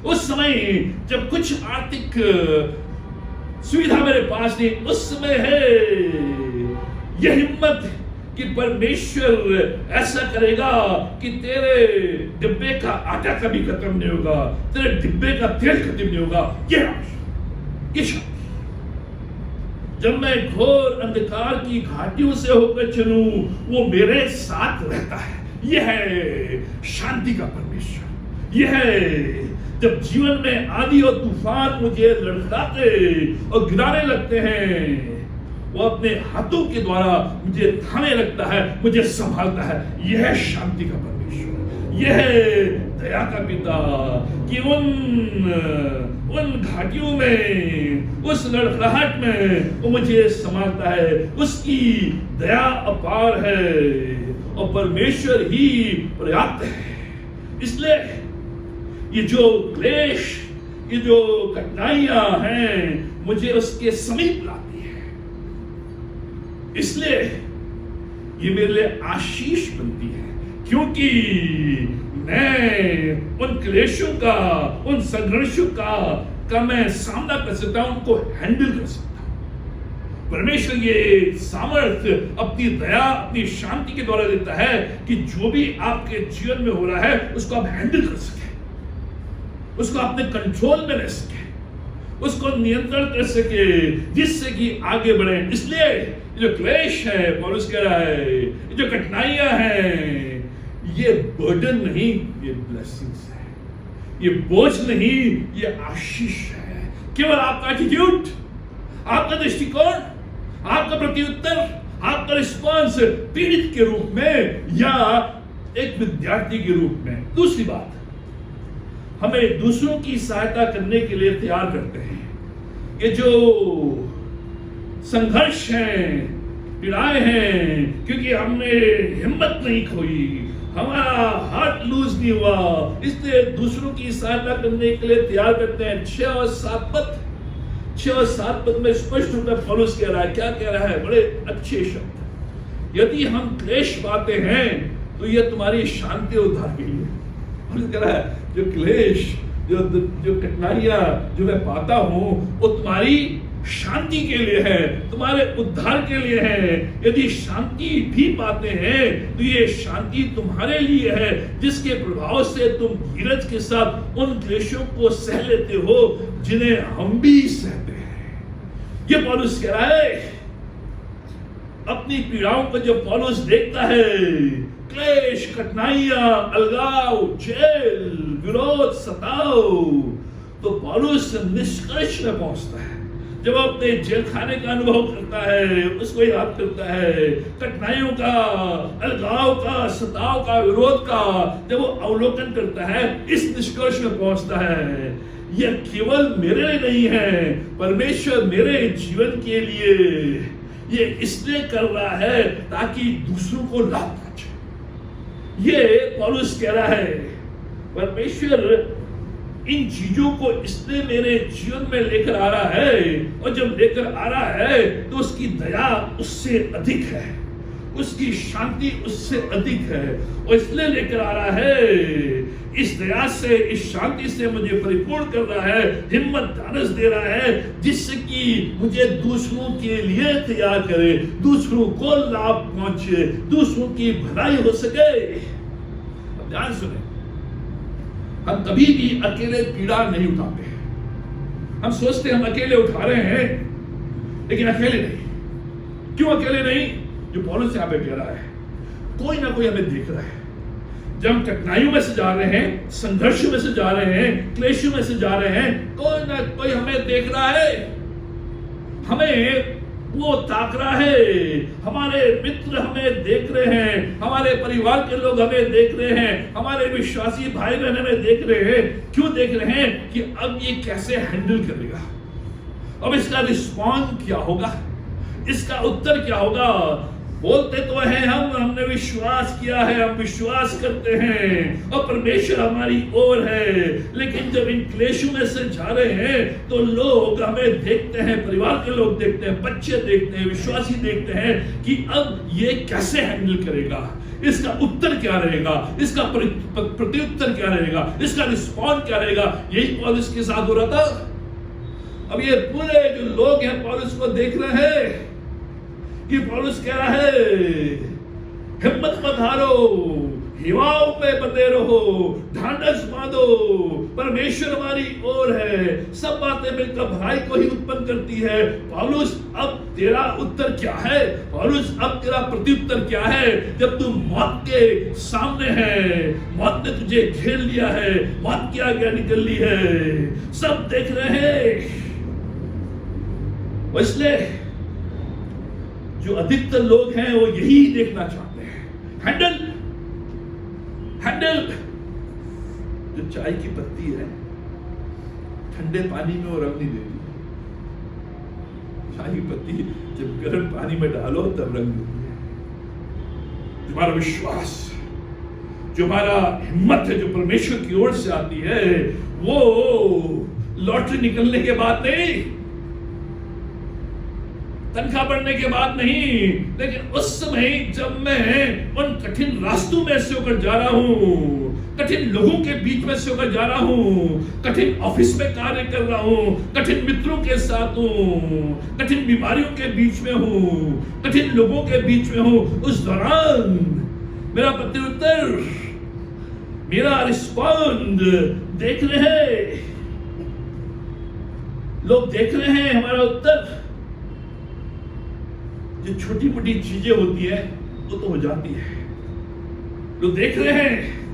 उस समय जब कुछ आर्थिक सुविधा मेरे पास नहीं, उस समय है यह हिम्मत कि परमेश्वर ऐसा करेगा कि तेरे डिब्बे का आटा कभी खत्म नहीं होगा, तेरे डिब्बे का तेल खत्म नहीं होगा। ये शक्ति, जब मैं घोर अंधकार की घाटियों से होकर चलूं, वो मेरे साथ रहता है। यह है शांति का परमेश्वर। यह है जब जीवन में आंधी और तूफान मुझे लड़खड़ाते और गिराने लगते हैं, वो अपने हाथों के द्वारा मुझे थामे रखता है, मुझे संभालता है। यह शांति का परमेश्वर, यह दया का पिता कि उन घाटियों में, उस लड़खड़ाहट में वो मुझे संभालता है। उसकी दया अपार है और परमेश्वर ही पर्याप्त है। इसलिए ये जो क्लेश, ये जो कठिनाइयां हैं, मुझे उसके समीप लाती है। इसलिए ये मेरे लिए आशीष बनती है, क्योंकि मैं उन क्लेशों का, उन संघर्षों का मैं सामना कर सकता हूं, उनको हैंडल कर सकता हूं। परमेश्वर ये सामर्थ्य अपनी दया, अपनी शांति के द्वारा देता है कि जो भी आपके जीवन में हो रहा है उसको आप हैंडल कर सके, उसको अपने कंट्रोल में रह सके, उसको नियंत्रण कर सके, जिससे कि आगे बढ़े। इसलिए जो क्लेश है, पौलुस कह रहा है, जो कठिनाइयां हैं, ये बर्डन नहीं, ये ब्लेसिंग्स है, ये बोझ नहीं, ये आशीष है। केवल आपका एटीट्यूड, आपका दृष्टिकोण, आपका प्रत्युत्तर, आपका रिस्पॉन्स पीड़ित के रूप में या एक विद्यार्थी के रूप में। दूसरी बात, हमें दूसरों की सहायता करने के लिए तैयार करते हैं। ये जो संघर्ष हैं, पीड़ाएं हैं, क्योंकि हमने हिम्मत नहीं खोई, हमारा हार्ट लूज नहीं हुआ, इसलिए दूसरों की सहायता करने के लिए तैयार करते हैं। 6 और 7 पद में स्पष्ट रूप में पौलुस कह रहा है, क्या कह रहा है? बड़े अच्छे शब्द, यदि हम क्लेश पाते हैं तो यह तुम्हारी शांति और उद्धार के लिए। पौलुस कह रहा है, जो क्लेश, जो कठिनाइयां जो मैं पाता हूं, वो तुम्हारी शांति के लिए है, तुम्हारे उद्धार के लिए है। यदि शांति भी पाते हैं तो ये शांति तुम्हारे लिए है, जिसके प्रभाव से तुम धीरज के साथ उन क्लेशों को सह लेते हो जिन्हें हम भी सहते हैं। ये पौलुस कह रहा है। अपनी पीड़ाओं को जब पौलुस देखता है, क्लेश, कठिनाइयां, अलगाव, जेल, विरोध, सताव, तो पौलुस निष्कर्ष में पहुंचता है। जब अपने जेल खाने का अनुभव करता है, उसको याद करता है, कठिनाइयों का, अलगाव का, सताव का, विरोध का जब वो अवलोकन करता है, इस निष्कर्ष में पहुंचता है, यह केवल मेरे लिए नहीं है, परमेश्वर मेरे जीवन के लिए ये इसलिए कर रहा है ताकि दूसरों को लाभ पहुंचे। ये पौलुस कह रहा है, परमेश्वर इन चीजों को इसलिए मेरे जीवन में लेकर आ रहा है, और जब लेकर आ रहा है तो उसकी दया उससे अधिक है, उसकी शांति उससे अधिक है, और इसलिए लेकर आ रहा है। इस दया से, इस शांति से मुझे परिपूर्ण कर रहा है, हिम्मत धानस दे रहा है, जिससे कि मुझे दूसरों के लिए तैयार करे, दूसरों को लाभ पहुंचे, दूसरों की भलाई हो सके। अब ध्यान सुने, हम कभी भी अकेले पीड़ा नहीं उठाते हैं। हम सोचते हम अकेले उठा रहे हैं, लेकिन अकेले नहीं। क्यों अकेले नहीं? जो पौलुस यहाँ पे कह रहा है, कोई ना कोई हमें देख रहा है। जब हम कठिनाइयों में से जा रहे हैं, संघर्षों में से जा रहे हैं, क्लेशों में से जा रहे हैं, कोई ना कोई हमें देख रहा है, हमें वो ताक रहा है। हमारे मित्र हमें देख रहे हैं, हमारे परिवार के लोग हमें देख रहे हैं, हमारे विश्वासी भाई बहन हमें देख रहे हैं। क्यों देख रहे हैं? कि अब ये कैसे हैंडल करेगा, अब इसका रिस्पॉन्स क्या होगा, इसका उत्तर क्या होगा। बोलते तो हैं हमने विश्वास किया है, हम विश्वास करते हैं और परमेश्वर हमारी ओर है, लेकिन जब इन क्लेशों में से जा रहे हैं तो लोग हमें देखते हैं, परिवार के लोग देखते हैं, बच्चे देखते हैं, विश्वासी देखते हैं कि अब ये कैसे हैंडल करेगा, इसका उत्तर क्या रहेगा, इसका प्रत्युत्तर क्या रहेगा, इसका रिस्पॉन्स क्या रहेगा। यही पौलुस के साथ हो रहा था। अब ये पूरे जो लोग हैं पौलुस को देख रहे हैं कि पौलुस कह रहा है, हिम्मत मत हारो, हिवाओं पे बंधे रहो, ढांढस बांधो, परमेश्वर हमारी ओर है। सब बातें मिलकर भलाई को ही उत्पन्न करती है। पौलुस, अब तेरा उत्तर क्या है? पौलुस, अब तेरा प्रत्युत्तर क्या है? जब तू मौत के सामने है, मौत ने तुझे घेर लिया है, मौत की आज्ञा निकल ली है, सब देख रहे हैं। इसलिए जो अधिकतर लोग हैं वो यही देखना चाहते हैं। हैंडल जो चाय की पत्ती है, ठंडे पानी में वो रंग नहीं देती। चाय की पत्ती जब गर्म पानी में डालो तब रंग देती है। तुम्हारा विश्वास, जो हमारा हिम्मत है, जो परमेश्वर की ओर से आती है, वो लॉटरी निकलने के बाद नहीं, तनख्वाह बढ़ने के बाद नहीं, लेकिन उस समय जब मैं उन कठिन रास्तों में से होकर जा रहा हूं, कठिन लोगों के बीच में से होकर जा रहा हूं, कठिन ऑफिस में कार्य कर रहा हूं, कठिन मित्रों के साथ हूं, कठिन बीमारियों के बीच में हूं, कठिन लोगों के बीच में हूं, उस दौरान मेरा प्रत्युत्तर, मेरा रिस्पॉन्ड देख रहे हैं लोग, देख रहे हैं हमारा उत्तर। जो छोटी मोटी चीजें होती है वो तो हो जाती है। लोग देख रहे हैं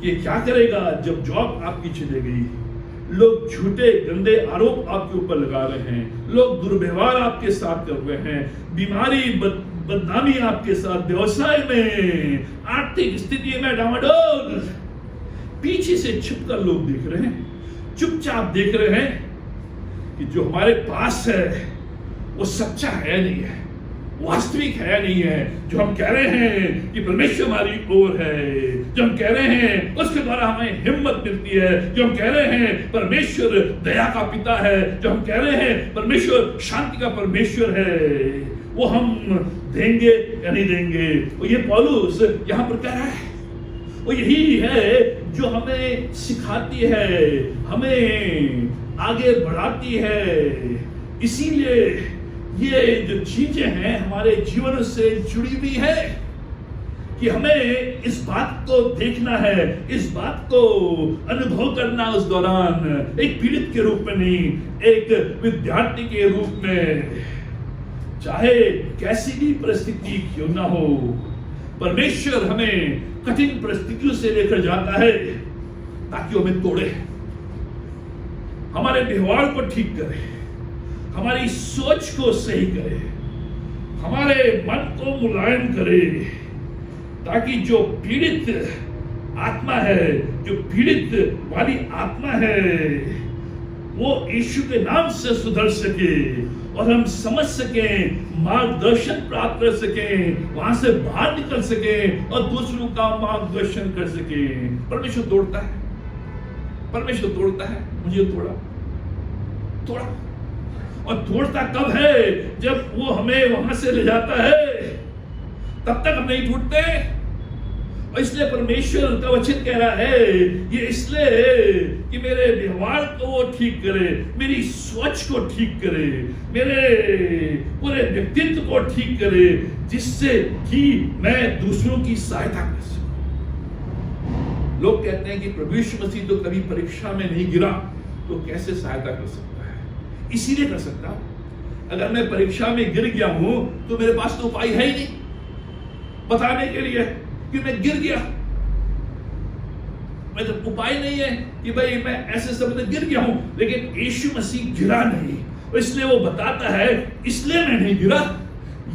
कि क्या करेगा जब जॉब आपकी चले गई। लोग झूठे गंदे आरोप आपके ऊपर लगा रहे हैं, लोग दुर्व्यवहार आपके साथ कर रहे हैं, बीमारी बदनामी आपके साथ, व्यवसाय में, आर्थिक स्थिति में डामाडोल। पीछे से छिपकर लोग देख रहे हैं, चुपचाप देख रहे हैं कि जो हमारे पास है वो सच्चा है नहीं है, वास्तविक है नहीं है। जो हम कह रहे हैं कि परमेश्वर हमारी ओर है, जो हम कह रहे हैं उसके द्वारा हमें हिम्मत मिलती है, जो हम कह रहे हैं परमेश्वर दया का पिता है, जो हम कह रहे हैं परमेश्वर शांति का परमेश्वर है, वो हम देंगे या नहीं देंगे। और ये पौलुस यहां पर कह रहा है, वो यही है जो हमें सिखाती है, हमें आगे बढ़ाती है। इसीलिए ये जो चीजें हैं हमारे जीवन से जुड़ी हुई है कि हमें इस बात को देखना है, इस बात को अनुभव करना उस दौरान, एक पीड़ित के रूप में नहीं, एक विद्यार्थी के रूप में। चाहे कैसी भी परिस्थिति क्यों ना हो, परमेश्वर हमें कठिन परिस्थितियों से लेकर जाता है ताकि हमें तोड़े, हमारे व्यवहार को ठीक करे, हमारी सोच को सही करे, हमारे मन को मुलायम करे, ताकि जो पीड़ित आत्मा है, जो पीड़ित वाली आत्मा है, वो यीशु के नाम से सुधर सके और हम समझ सकें, मार्गदर्शन प्राप्त कर सकें, वहां से बाहर निकल सकें और दूसरों का मार्गदर्शन कर सकें। परमेश्वर तोड़ता है, परमेश्वर तोड़ता है। मुझे तोड़ा और तोड़ता कब है? जब वो हमें वहां से ले जाता है, तब तक हम नहीं टूटते। और इसलिए परमेश्वर का वचन कह रहा है, ये इसलिए कि मेरे व्यवहार को वो ठीक करे, मेरी सोच को ठीक करे, मेरे पूरे व्यक्तित्व को ठीक करे, जिससे कि मैं दूसरों की सहायता कर सकूं। लोग कहते हैं कि प्रभु यीशु मसीह तो कभी परीक्षा में नहीं गिरा, तो कैसे सहायता कर सकता है? इसीलिए कर सकता, अगर मैं परीक्षा में गिर गया हूं तो मेरे पास तो उपाय है ही नहीं बताने के लिए कि मैं गिर गया। मतलब उपाय नहीं है कि भाई मैं ऐसे समय में गिर गया हूं, लेकिन यीशु मसीह गिरा नहीं, इसलिए वो बताता है इसलिए मैं नहीं गिरा।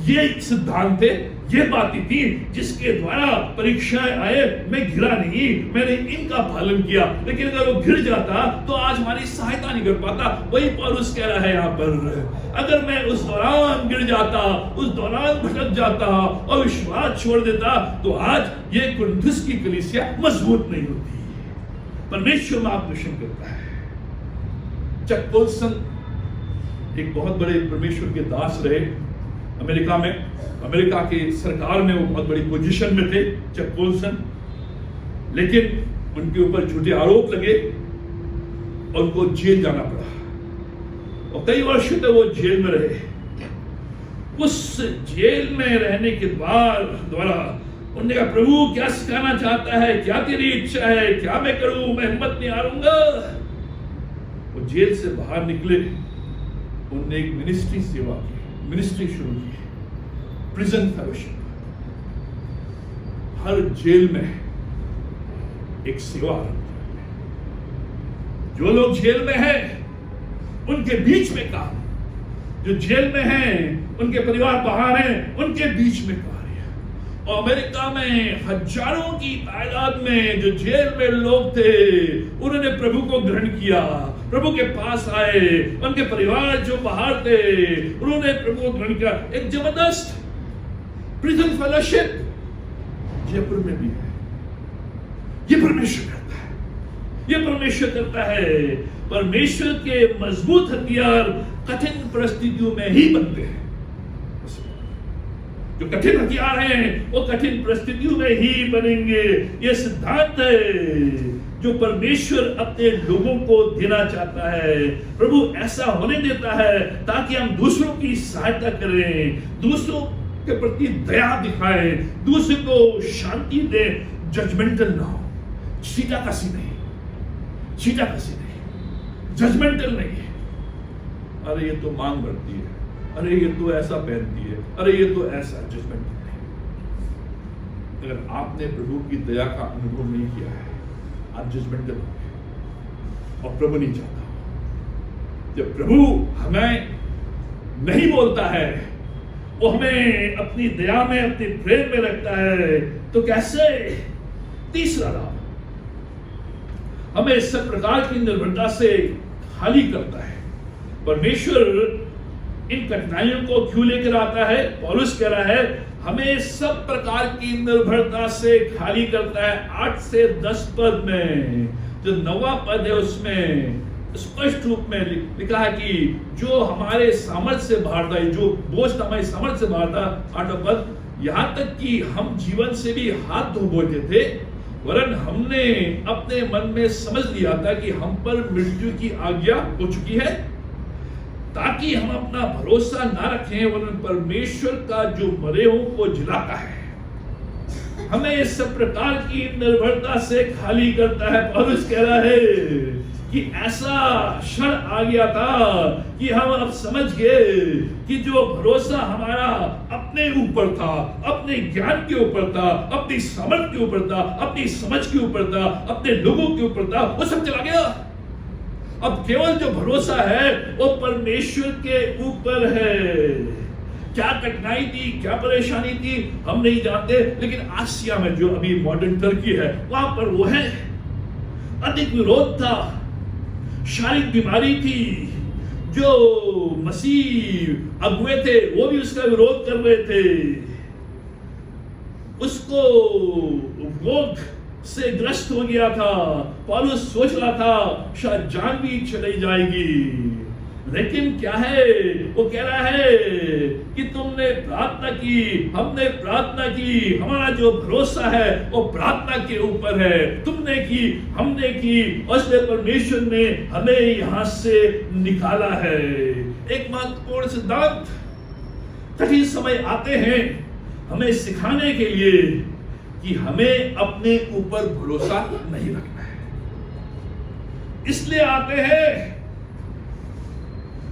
ये सिद्धांत थे, ये बातें थी जिसके द्वारा परीक्षाएं आए, मैं गिरा नहीं, मैंने इनका पालन किया। लेकिन अगर वो गिर जाता तो आज हमारी सहायता नहीं कर पाता। वही पौलुस कह रहा है यहाँ पर, अगर मैं उस दौरान गिर जाता, उस दौरान भटक जाता और विश्वास छोड़ देता, तो आज ये कुरिन्थुस की कलीसिया मजबूत नहीं होती। परमेश्वर मार्गदर्शन करता है। चक पोल्सन एक बहुत बड़े परमेश्वर के दास रहे अमेरिका में। अमेरिका की सरकार में वो बहुत बड़ी पोजीशन में थे चक पोल्सन, लेकिन उनके ऊपर झूठे आरोप लगे और उनको जेल जाना पड़ा और कई वर्ष तक वो जेल में रहे। उस जेल में रहने के द्वारा उन्होंने कहा, प्रभु क्या सिखाना चाहता है, क्या तेरी इच्छा है, क्या मैं करूं, मैं हिम्मत नहीं हारूंगा। वो जेल से बाहर निकले, उन्होंने एक मिनिस्ट्री सेवा की, मिनिस्ट्री शुरू की, प्रिजन फेलोशिप। हर जेल में एक सेवा आरंभ है। जो लोग जेल में हैं उनके बीच में काम, जो जेल में हैं, उनके परिवार बाहर हैं, उनके बीच में कार्य। और अमेरिका में हजारों की तादाद में जो जेल में लोग थे, उन्होंने प्रभु को ग्रहण किया, प्रभु के पास आए। उनके परिवार जो बाहर थे, उन्होंने प्रभु को ग्रहण किया। एक जबरदस्त प्रिजन फेलोशिप जयपुर में भी है। ये परमेश्वर करता है, ये परमेश्वर करता है। परमेश्वर के मजबूत हथियार कठिन परिस्थितियों में ही बनते हैं। जो कठिन हथियार हैं वो कठिन परिस्थितियों में ही बनेंगे। ये सिद्धांत है जो परमेश्वर अपने लोगों को देना चाहता है। प्रभु ऐसा होने देता है ताकि हम दूसरों की सहायता करें, दूसरों के प्रति दया दिखाएं, दूसरे को शांति दें, जजमेंटल ना हो, सीधा कसी नहीं, सीधा कसी नहीं, जजमेंटल नहीं। अरे ये तो मांग बढ़ती है, अरे ये तो ऐसा पहनती है, अरे ये तो ऐसा, जजमेंटल नहीं। अगर आपने प्रभु की दया का अनुभव नहीं किया है, आप जजमेंटल होंगे और प्रभु नहीं चाहता। जब प्रभु हमें नहीं बोलता है, वो हमें अपनी दया में, अपने प्रेम में रखता है, तो कैसे? तीसरा लाभ, हमें सब प्रकार की निर्भरता से खाली करता है। परमेश्वर इन कठिनाइयों को क्यों लेकर आता है? पौलुस कह रहा है हमें सब प्रकार की निर्भरता से खाली करता है। 8 से 10 पद में, जो 9वां पद है उसमें स्पष्ट रूप में लिखा है कि जो हमारे सामर्थ्य से बाहर था, जो बोझ हमारे सामर्थ्य से बाहर था, 8वां पद, यहां तक कि हम जीवन से भी हाथ धो बैठे थे, वरन हमने अपने मन में समझ लिया था कि हम पर मृत्यु की आज्ञा हो चुकी है, ताकि हम अपना भरोसा ना रखें, वरन परमेश्वर का जो मरे हो वो जिलाता है। हमें सब प्रकार की निर्भरता से खाली करता है। पौलुस कह रहा है कि ऐसा क्षण आ गया था कि हम अब समझ गए कि जो भरोसा हमारा अपने ऊपर था, अपने ज्ञान के ऊपर था, अपनी समझ के ऊपर था, अपनी समझ के ऊपर था, अपने लोगों के ऊपर था, वो सब चला गया। अब केवल जो भरोसा है वो परमेश्वर के ऊपर है। क्या कठिनाई थी, क्या परेशानी थी, हम नहीं जानते, लेकिन आसिया में जो अभी मॉडर्न टर्की है, वहां पर वो है। अधिक विरोध था, शारीरिक बीमारी थी, जो मसीह अगुए थे वो भी उसका विरोध कर रहे थे। उसको रोग से ग्रस्त हो गया था। पौलुस सोच रहा था शायद जान भी चली जाएगी, लेकिन क्या है, वो कह रहा है कि तुमने प्रार्थना की, हमने प्रार्थना की, हमारा जो भरोसा है वो प्रार्थना के ऊपर है। तुमने की, हमने की, उसने परमेश्वर ने हमें यहां से निकाला है। एक महत्वपूर्ण सिद्धांत, कठिन समय आते हैं हमें सिखाने के लिए कि हमें अपने ऊपर भरोसा नहीं रखना है। इसलिए आते हैं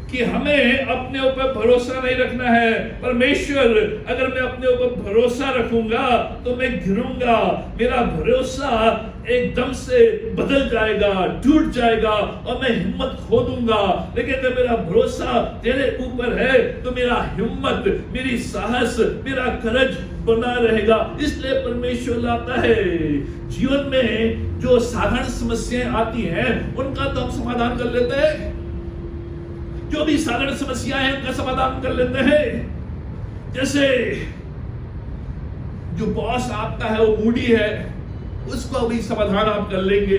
कि हमें अपने ऊपर भरोसा नहीं रखना है। परमेश्वर, अगर मैं अपने ऊपर भरोसा रखूंगा तो मैं गिरूंगा, मेरा भरोसा एकदम से बदल जाएगा, टूट जाएगा और मैं हिम्मत खो दूंगा। लेकिन अगर मेरा भरोसा तेरे ऊपर है तो मेरा हिम्मत, मेरी साहस, मेरा करज बना रहेगा। इसलिए परमेश्वर लाता है। जीवन में जो साधारण समस्याएं आती हैं उनका तो हम समाधान कर लेते हैं, जो भी साधारण समस्याएं हैं उनका समाधान कर लेते हैं। जैसे जो बॉस आपका है वो मूडी है, उसको भी समाधान आप कर लेंगे।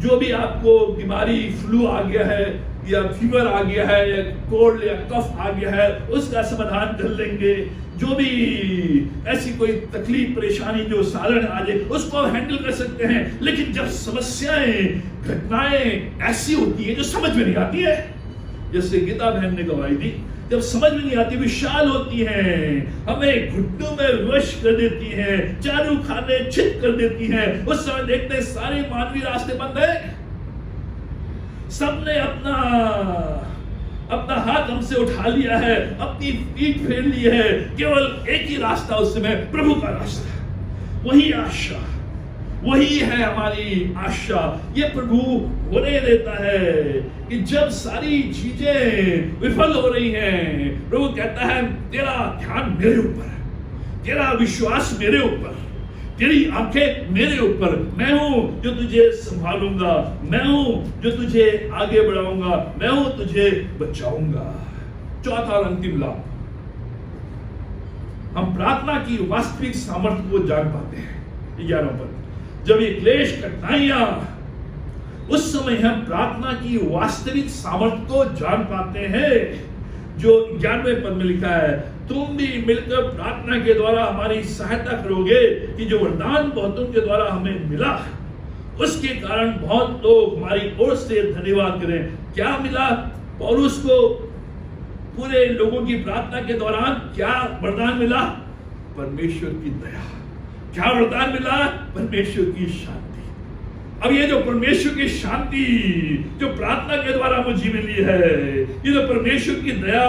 जो भी आपको बीमारी, फ्लू आ गया है या फीवर आ गया है या कोल्ड या कफ आ गया है, उसका समाधान कर लेंगे। जो भी ऐसी कोई तकलीफ, परेशानी जो साधारण आ जाए उसको हैंडल कर सकते हैं। लेकिन जब समस्याएं, घटनाएं ऐसी होती है जो समझ में नहीं आती है, जैसे गीता बहन ने गवाही दी, जब समझ में नहीं आती, विशाल होती हैं, हमें घुटनों में वश कर देती हैं, चारू खाने छित कर देती हैं, उस समय देखते हैं सारे मानवीय रास्ते बंद है। सबने अपना हाथ हमसे उठा लिया है, अपनी पीठ फेर ली है। केवल एक ही रास्ता उस समय, प्रभु का रास्ता, वही आशा, वही है हमारी आशा। ये प्रभु होने देता है कि जब सारी चीजें विफल हो रही हैं, प्रभु कहता है तेरा ध्यान मेरे ऊपर है, तेरा विश्वास मेरे ऊपर, तेरी आंखें मेरे ऊपर, मैं हूं जो तुझे संभालूंगा, मैं हूं जो तुझे आगे बढ़ाऊंगा, मैं हूं तुझे बचाऊंगा। चौथा और अंतिम लाभ, हम प्रार्थना की वास्तविक सामर्थ्य को जान पाते हैं। 11 पद, जब ये क्लेश कठिनाइयां, उस समय हम प्रार्थना की वास्तविक सामर्थ्य को जान पाते हैं। जो 11वें पद में लिखा है, तुम भी मिलकर प्रार्थना के द्वारा हमारी सहायता करोगे कि जो वरदान बहुतों के द्वारा हमें मिला, उसके कारण बहुत लोग हमारी ओर से धन्यवाद करें। क्या मिला पौलुस को? पूरे लोगों की प्रार्थना के दौरान क्या वरदान मिला? परमेश्वर की दया। क्या वरदान मिला? परमेश्वर की शांति। अब ये जो परमेश्वर की शांति जो प्रार्थना के द्वारा मुझे मिली है, ये जो परमेश्वर की दया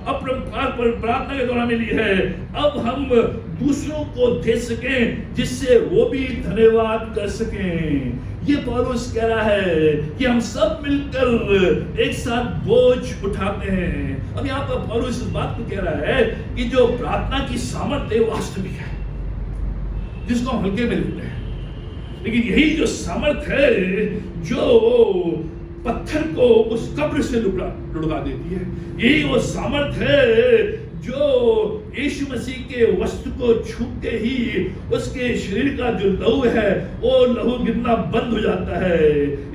अपरंपार पर प्रार्थना के द्वारा मिली है, अब हम दूसरों को दे सकें जिससे वो भी धन्यवाद कर सकें। ये पौलुस कह रहा है कि हम सब मिलकर एक साथ बोझ उठाते हैं। अब यहाँ पर पौलुस इस बात को कह रहा है कि जो प्रार्थना की सामर्थ्य वास्तविक है, जिसको हम हल्के में लेते हैं, लेकिन यही जो सामर्थ्य है जो पत्थर को उस कब्र से लुढ़का देती है, यही वो सामर्थ्य है जो यीशु मसीह के वस्त्र को छूते ही उसके शरीर का जो लहू है वो लहू गिरना बंद हो जाता है।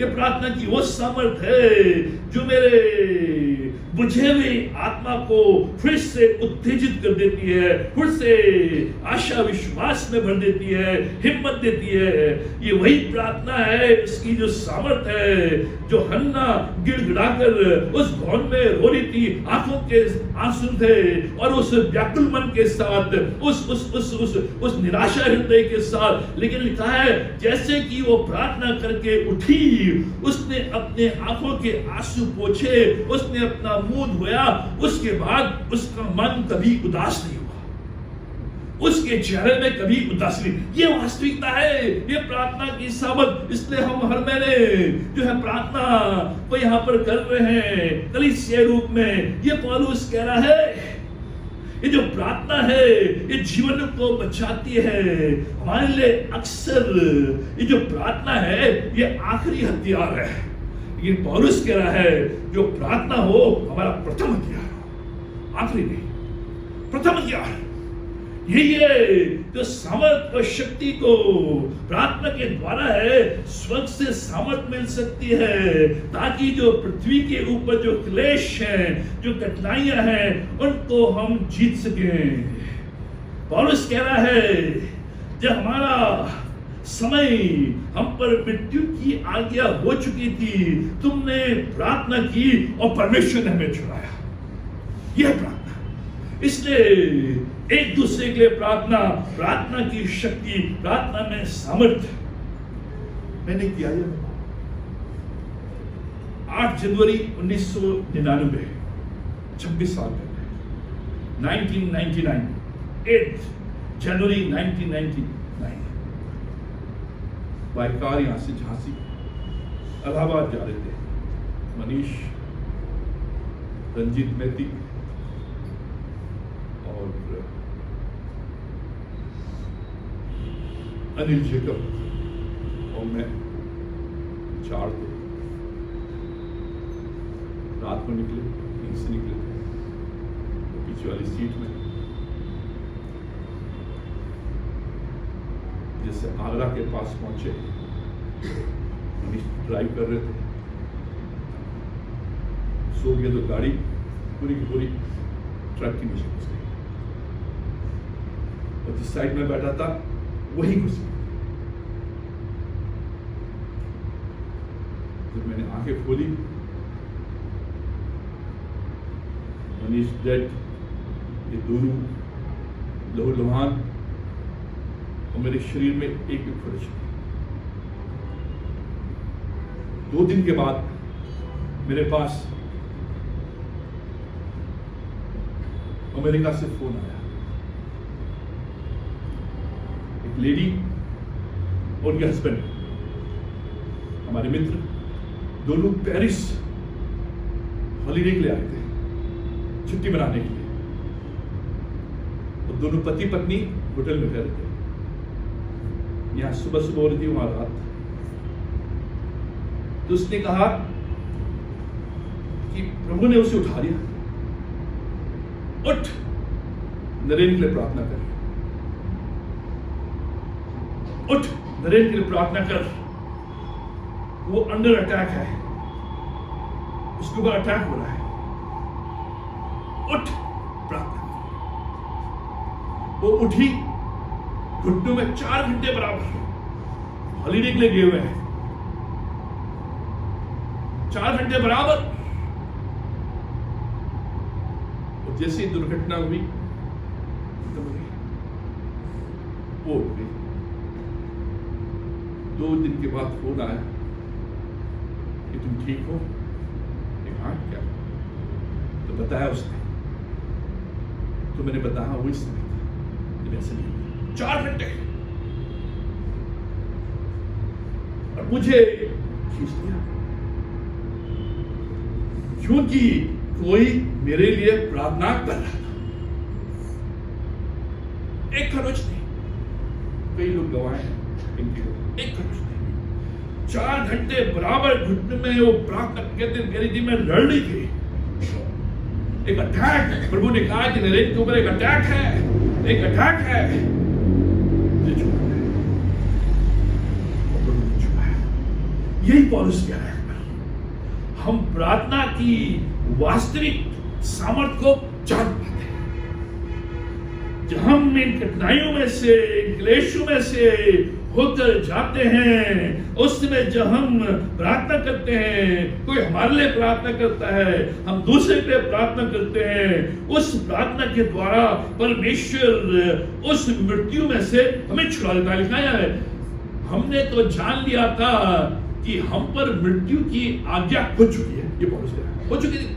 ये प्रार्थना की वो सामर्थ्य है जो मेरे बुझे हुए आत्मा को फिर से उत्तेजित कर देती है, फिर से आशा विश्वास में भर देती है, हिम्मत देती है। ये वही प्रार्थना है, इसकी जो सामर्थ्य है, जो हन्ना गिड़गिड़ाकर उस भवन में रो रही थी, आंखों के आंसू थे और उस व्याकुल मन के साथ, उस निराशा हृदय के साथ, लेकिन लिखा है जैसे कि वो प्रार्थना करके उठी, उसने अपने आंखों के आंसू पोंछे, उसने अपना मुंह धोया, उसके बाद उसका मन कभी उदास नहीं हुआ, उसके चेहरे में कभी उदासी नहीं। ये वास्तविकता है, ये प्रार्थना की सामर्थ। इसलिए हम हर महीने जो है प्रार्थना को यहाँ पर कर रहे हैं कलीसिया रूप में। ये पौलुस कह रहा है ये जो प्रार्थना है ये जीवन को बचाती है। हमारे लिए अक्सर ये जो प्रार्थना है ये आखिरी हथियार है, लेकिन पौलुस कह रहा है जो प्रार्थना हो हमारा प्रथम हथियार हो, आखिरी नहीं, प्रथम हथियार। यही है जो सामर्थ और शक्ति को प्रार्थना के द्वारा है, स्वर्ग से सामर्थ मिल सकती है, ताकि जो पृथ्वी के ऊपर जो क्लेश हैं, जो कठिनाइयां हैं, उनको हम जीत सकें। पौलुस कह रहा है जब हमारा समय हम पर मृत्यु की आज्ञा हो चुकी थी, तुमने प्रार्थना की और परमेश्वर ने हमें छुड़ाया। यह प्रार्थना, इसलिए एक दूसरे के लिए प्रार्थना, प्रार्थना की शक्ति, प्रार्थना में सामर्थ्य। मैंने किया 8 जनवरी 1999, 26 साल पहले, 1999, 8 जनवरी 1999, बाय कार यहां से झांसी इलाहाबाद जा रहे थे। मनीष, रंजीत मैती और अनिल जेकब और मैं 4 थे। रात को निकले, यहीं से निकले थे, तो पीछे वाली सीट में जैसे आगरा के पास पहुंचे, मनीष ड्राइव कर रहे थे, सो गए तो गाड़ी पूरी की पूरी ट्रक के नीचे घुस गई और जिस साइड में बैठा था वही घुस गई। जब मैंने आंखें खोली, मनीष डेड, ये दोनों लहूलुहान और मेरे शरीर में एक भी खरोंच नहीं। 2 दिन के बाद मेरे पास अमेरिका से फोन आया। एक लेडी और उनके हस्बैंड, हमारे मित्र, दोनों पेरिस हॉलीडे के लिए आए थे, छुट्टी मनाने के लिए। और दोनों पति पत्नी होटल में ठहरे थे। यहाँ सुबह सुबह हो रही थी, वहां रात। तो उसने कहा कि प्रभु ने उसे उठा लिया, उठ नरेन के लिए प्रार्थना कर, उठ नरेन के लिए प्रार्थना कर, वो अंडर अटैक है, उसके ऊपर अटैक हो रहा है, उठ प्रार्थना कर। वो उठी, घुटनों में 4 घंटे बराबर हॉलीडे के लिए गए हुए हैं, 4 घंटे बराबर। और जैसे ही दुर्घटना हुई, वो उठ गई। 2 दिन के बाद फोन आया कि तुम ठीक हो? हाँ, क्या? तो बताया उसने। तो मैंने बताया वो इस समय ऐसे नहीं, 4 घंटे। और मुझे खींच लिया, क्योंकि कोई मेरे लिए प्रार्थना कर रहा था। एक खरोच नहीं, कई लोग गवाए हैं, एक खरोच नहीं, 4 घंटे बराबर घुटने में वो प्रार्थना कहते कह रही थी, मैं लड़ रही थी। एक अटैक, प्रभु ने कहा कि नरेन के ऊपर एक अटैक है, एक अटैक है। यही पौलुस कह रहा है, हम प्रार्थना की वास्तविक सामर्थ्य को जान पाते हैं जब हम इन कठिनाइयों में से, क्लेशों में से होकर जाते हैं। उस समय जब हम प्रार्थना करते हैं, कोई हमारे लिए प्रार्थना करता है, हम दूसरे के लिए प्रार्थना करते हैं, उस प्रार्थना के द्वारा परमेश्वर उस मृत्यु में से हमें छुड़ा देता है। लिखा है, हमने तो जान लिया था कि हम पर मृत्यु की आज्ञा हो चुकी है। ये पौलुस कह रहा है, हो चुकी थी,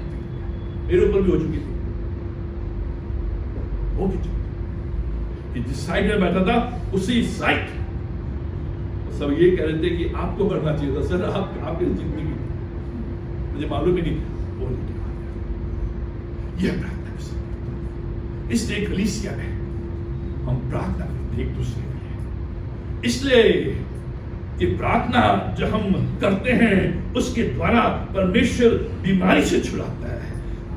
मेरे ऊपर भी हो चुकी थी, हो चुकी कि जिस साइड में बैठा था उसी साइड सब ये कह रहे थे कि आपको बढ़ना चाहिए था सर, आपकी जिंदगी मुझे मालूम ही नहीं। वो यह प्रार्थना कर सकते, इसलिए कलीसिया में हम प्रार्थना करते एक दूसरे के लिए। इसलिए कि प्रार्थना जब हम करते हैं, उसके द्वारा परमेश्वर बीमारी से छुड़ाता है,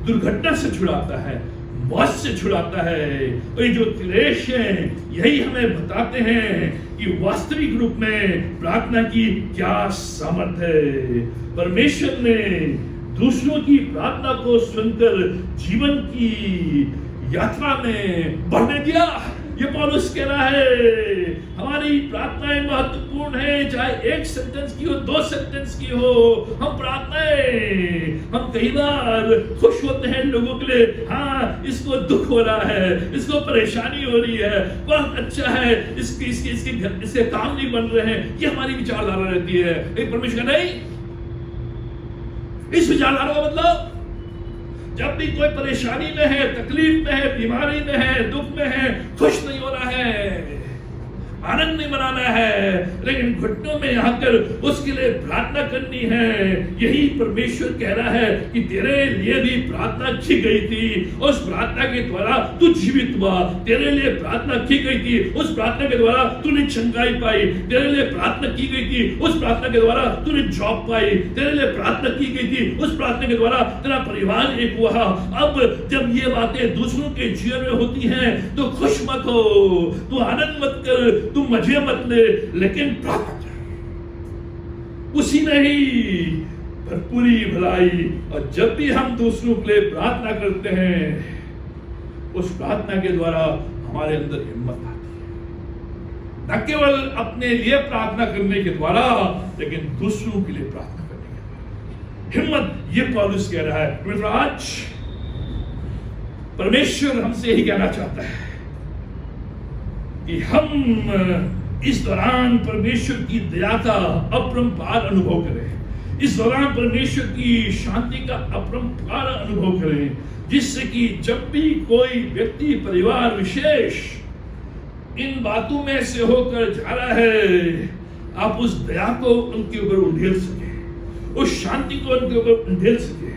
दुर्घटना से छुड़ाता है, मौत से छुड़ाता है। और ये जो क्लेश हैं, यही हमें बताते हैं कि वास्तविक रूप में प्रार्थना की क्या सामर्थ्य है। परमेश्वर ने दूसरों की प्रार्थना को सुनकर जीवन की यात्रा में बढ़ने दिया। ये पौलुस कह रहा है, हमारी प्रार्थनाएं महत्वपूर्ण है, चाहे 1 सेंटेंस की हो, 2 सेंटेंस की हो। हम प्रार्थनाएं, हम कई बार खुश होते हैं लोगों के लिए, हाँ इसको दुख हो रहा है, इसको परेशानी हो रही है, बहुत अच्छा है, इसके काम नहीं बन रहे हैं, ये हमारी विचारधारा रहती है। एक परमेश्वर नहीं, इस विचारधारा का मतलब जब भी कोई परेशानी में है, तकलीफ में है, बीमारी में है, दुख में है, खुश नहीं हो रहा है, आनंद नहीं मनाना है, लेकिन घुटनों में आकर उसके लिए प्रार्थना करनी है। यही परमेश्वर कह रहा है कि तेरे लिए भी प्रार्थना की गई थी, उस प्रार्थना के द्वारा तू जीवित हुआ। तेरे लिए प्रार्थना की गई थी, उस प्रार्थना के द्वारा तूने चंगाई पाई। तेरे लिए प्रार्थना की गई थी, उस प्रार्थना के द्वारा तूने जॉब पाई। तेरे लिए प्रार्थना की गई थी, उस प्रार्थना के द्वारा तेरा परिवार एक हुआ। अब जब ये बातें दूसरों के जीवन में होती हैं तो खुश मत हो, तू आनंद मत कर, तू मजे मत ले, लेकिन प्रार्थना कर, उसी में ही भरपूरी भलाई। और जब भी हम दूसरों के लिए प्रार्थना करते हैं, उस प्रार्थना के द्वारा हमारे अंदर हिम्मत आती है, न केवल अपने लिए प्रार्थना करने के द्वारा, लेकिन दूसरों के लिए प्रार्थना करने के द्वारा हिम्मत। ये पौलुस कह रहा है। आज परमेश्वर हमसे यही कहना चाहता है कि हम इस दौरान परमेश्वर की दया का अपरंपार अनुभव करें, इस दौरान परमेश्वर की शांति का अपरंपार अनुभव करें, जिससे कि जब भी कोई व्यक्ति, परिवार विशेष इन बातों में से होकर जा रहा है, आप उस दया को उनके ऊपर उंडेल सके, उस शांति को उनके ऊपर उंडेल सके,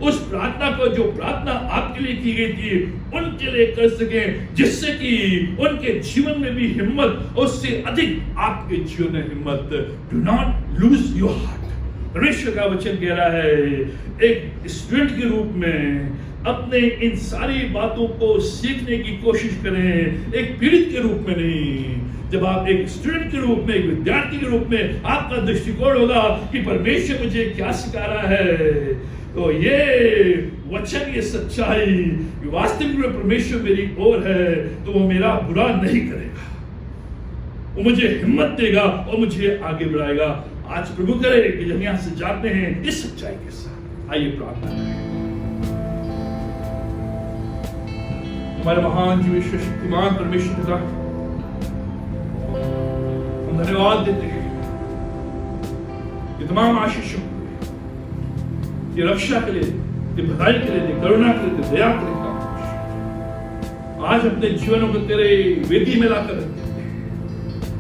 उस प्रार्थना को जो प्रार्थना आपके लिए की गई थी उनके लिए कर सके, जिससे कि उनके जीवन में भी हिम्मत, उससे अधिक आपके जीवन में हिम्मत। Do not lose your heart. परमेश्वर का वचन कह रहा है, एक स्टूडेंट के रूप में अपने इन सारी बातों को सीखने की कोशिश करें, एक पीड़ित के रूप में नहीं। जब आप एक स्टूडेंट के रूप में, एक विद्यार्थी के रूप में, आपका दृष्टिकोण होगा कि परमेश्वर मुझे क्या सिखा रहा है, तो ये वचन, ये सच्चाई, वास्तविक में परमेश्वर मेरी ओर है, तो वो मेरा बुरा नहीं करेगा, वो मुझे हिम्मत देगा और मुझे आगे बढ़ाएगा। आज प्रभु करे कि जब यहां से जाते हैं इस सच्चाई के साथ। आइए प्रार्थना करें। हमारे महान जीवित शक्तिमान परमेश्वर पिता, हम धन्यवाद देते हैं ये तमाम आशीषों, ये रक्षा के लिए, ये भलाई के लिए, करुणा के लिए, दया के लिए। आज अपने जीवनों को तेरे वेदी में लाकर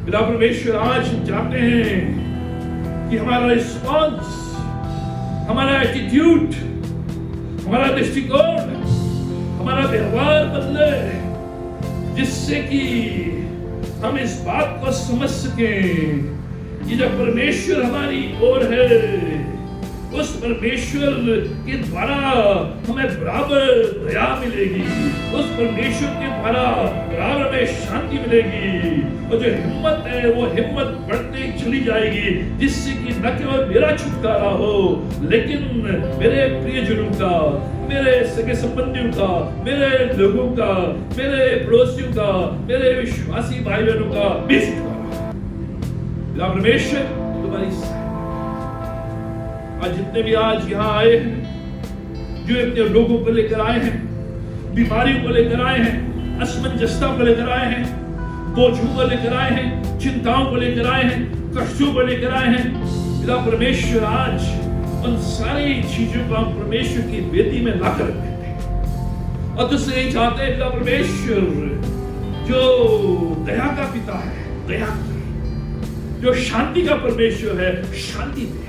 पिता परमेश्वर, आज हम चाहते हैं कि हमारा रिस्पॉन्स, हमारा एटीट्यूड, हमारा दृष्टिकोण, हमारा व्यवहार बदले, जिससे कि हम इस बात को समझ सकें कि जब परमेश्वर हमारी ओर है, उस परमेश्वर के द्वारा हमें बराबर दया मिलेगी, उस परमेश्वर के द्वारा बराबर में शांति मिलेगी, और जो हिम्मत है वो हिम्मत बढ़ती चली जाएगी, जिससे कि न केवल मेरा छुटकारा हो, लेकिन मेरे प्रियजनों का, मेरे सगे संबंधियों का, मेरे लोगों का, मेरे पड़ोसियों का, मेरे विश्वासी भाई बहनों का भी छुटकारा। परमेश्वर तुम्हारी आज जितने भी आज यहाँ आए हैं, जो अपने लोगों को लेकर आए हैं, बीमारियों को लेकर आए हैं, असमंजसता को लेकर आए हैं, बोझों को लेकर आए हैं, चिंताओं को लेकर आए हैं, कष्टों को लेकर आए हैं, पिता परमेश्वर आज उन सारी चीजों को हम परमेश्वर की वेदी में लाकर देते हैं। और तुझसे यही चाहते हैं पिता परमेश्वर, जो दया का पिता है, दया कर, जो शांति का परमेश्वर है, शांति दे।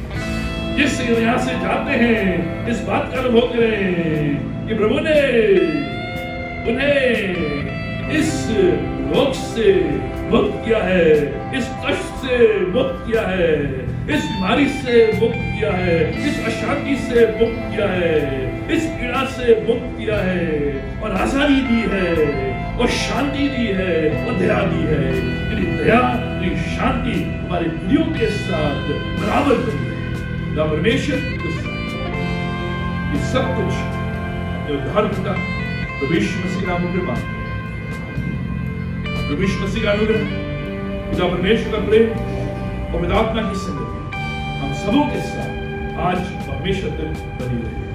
जिस यहाँ से जाते हैं इस बात का अनुभव करें कि प्रभु ने उन्हें इस रोग से मुक्त किया है, इस कष्ट से मुक्त किया है, इस बीमारी से मुक्त किया है, इस अशांति से मुक्त किया है, इस पीड़ा से मुक्त किया है, और आजादी दी है, और शांति दी है, और दया दी है। तेरी दया, तेरी शांति हमारे प्रियों के साथ बराबर करी है। परमेश्वर ये सब कुछ अपने उद्धारकर्ता प्रभु यीशु मसीह के नाम में मांगते हैं। प्रभु यीशु मसीह का अनुग्रह, पिता परमेश्वर का प्रेम और पिता आत्मा की संगति हम सबों के साथ आज परमेश्वर तक बनी रहे।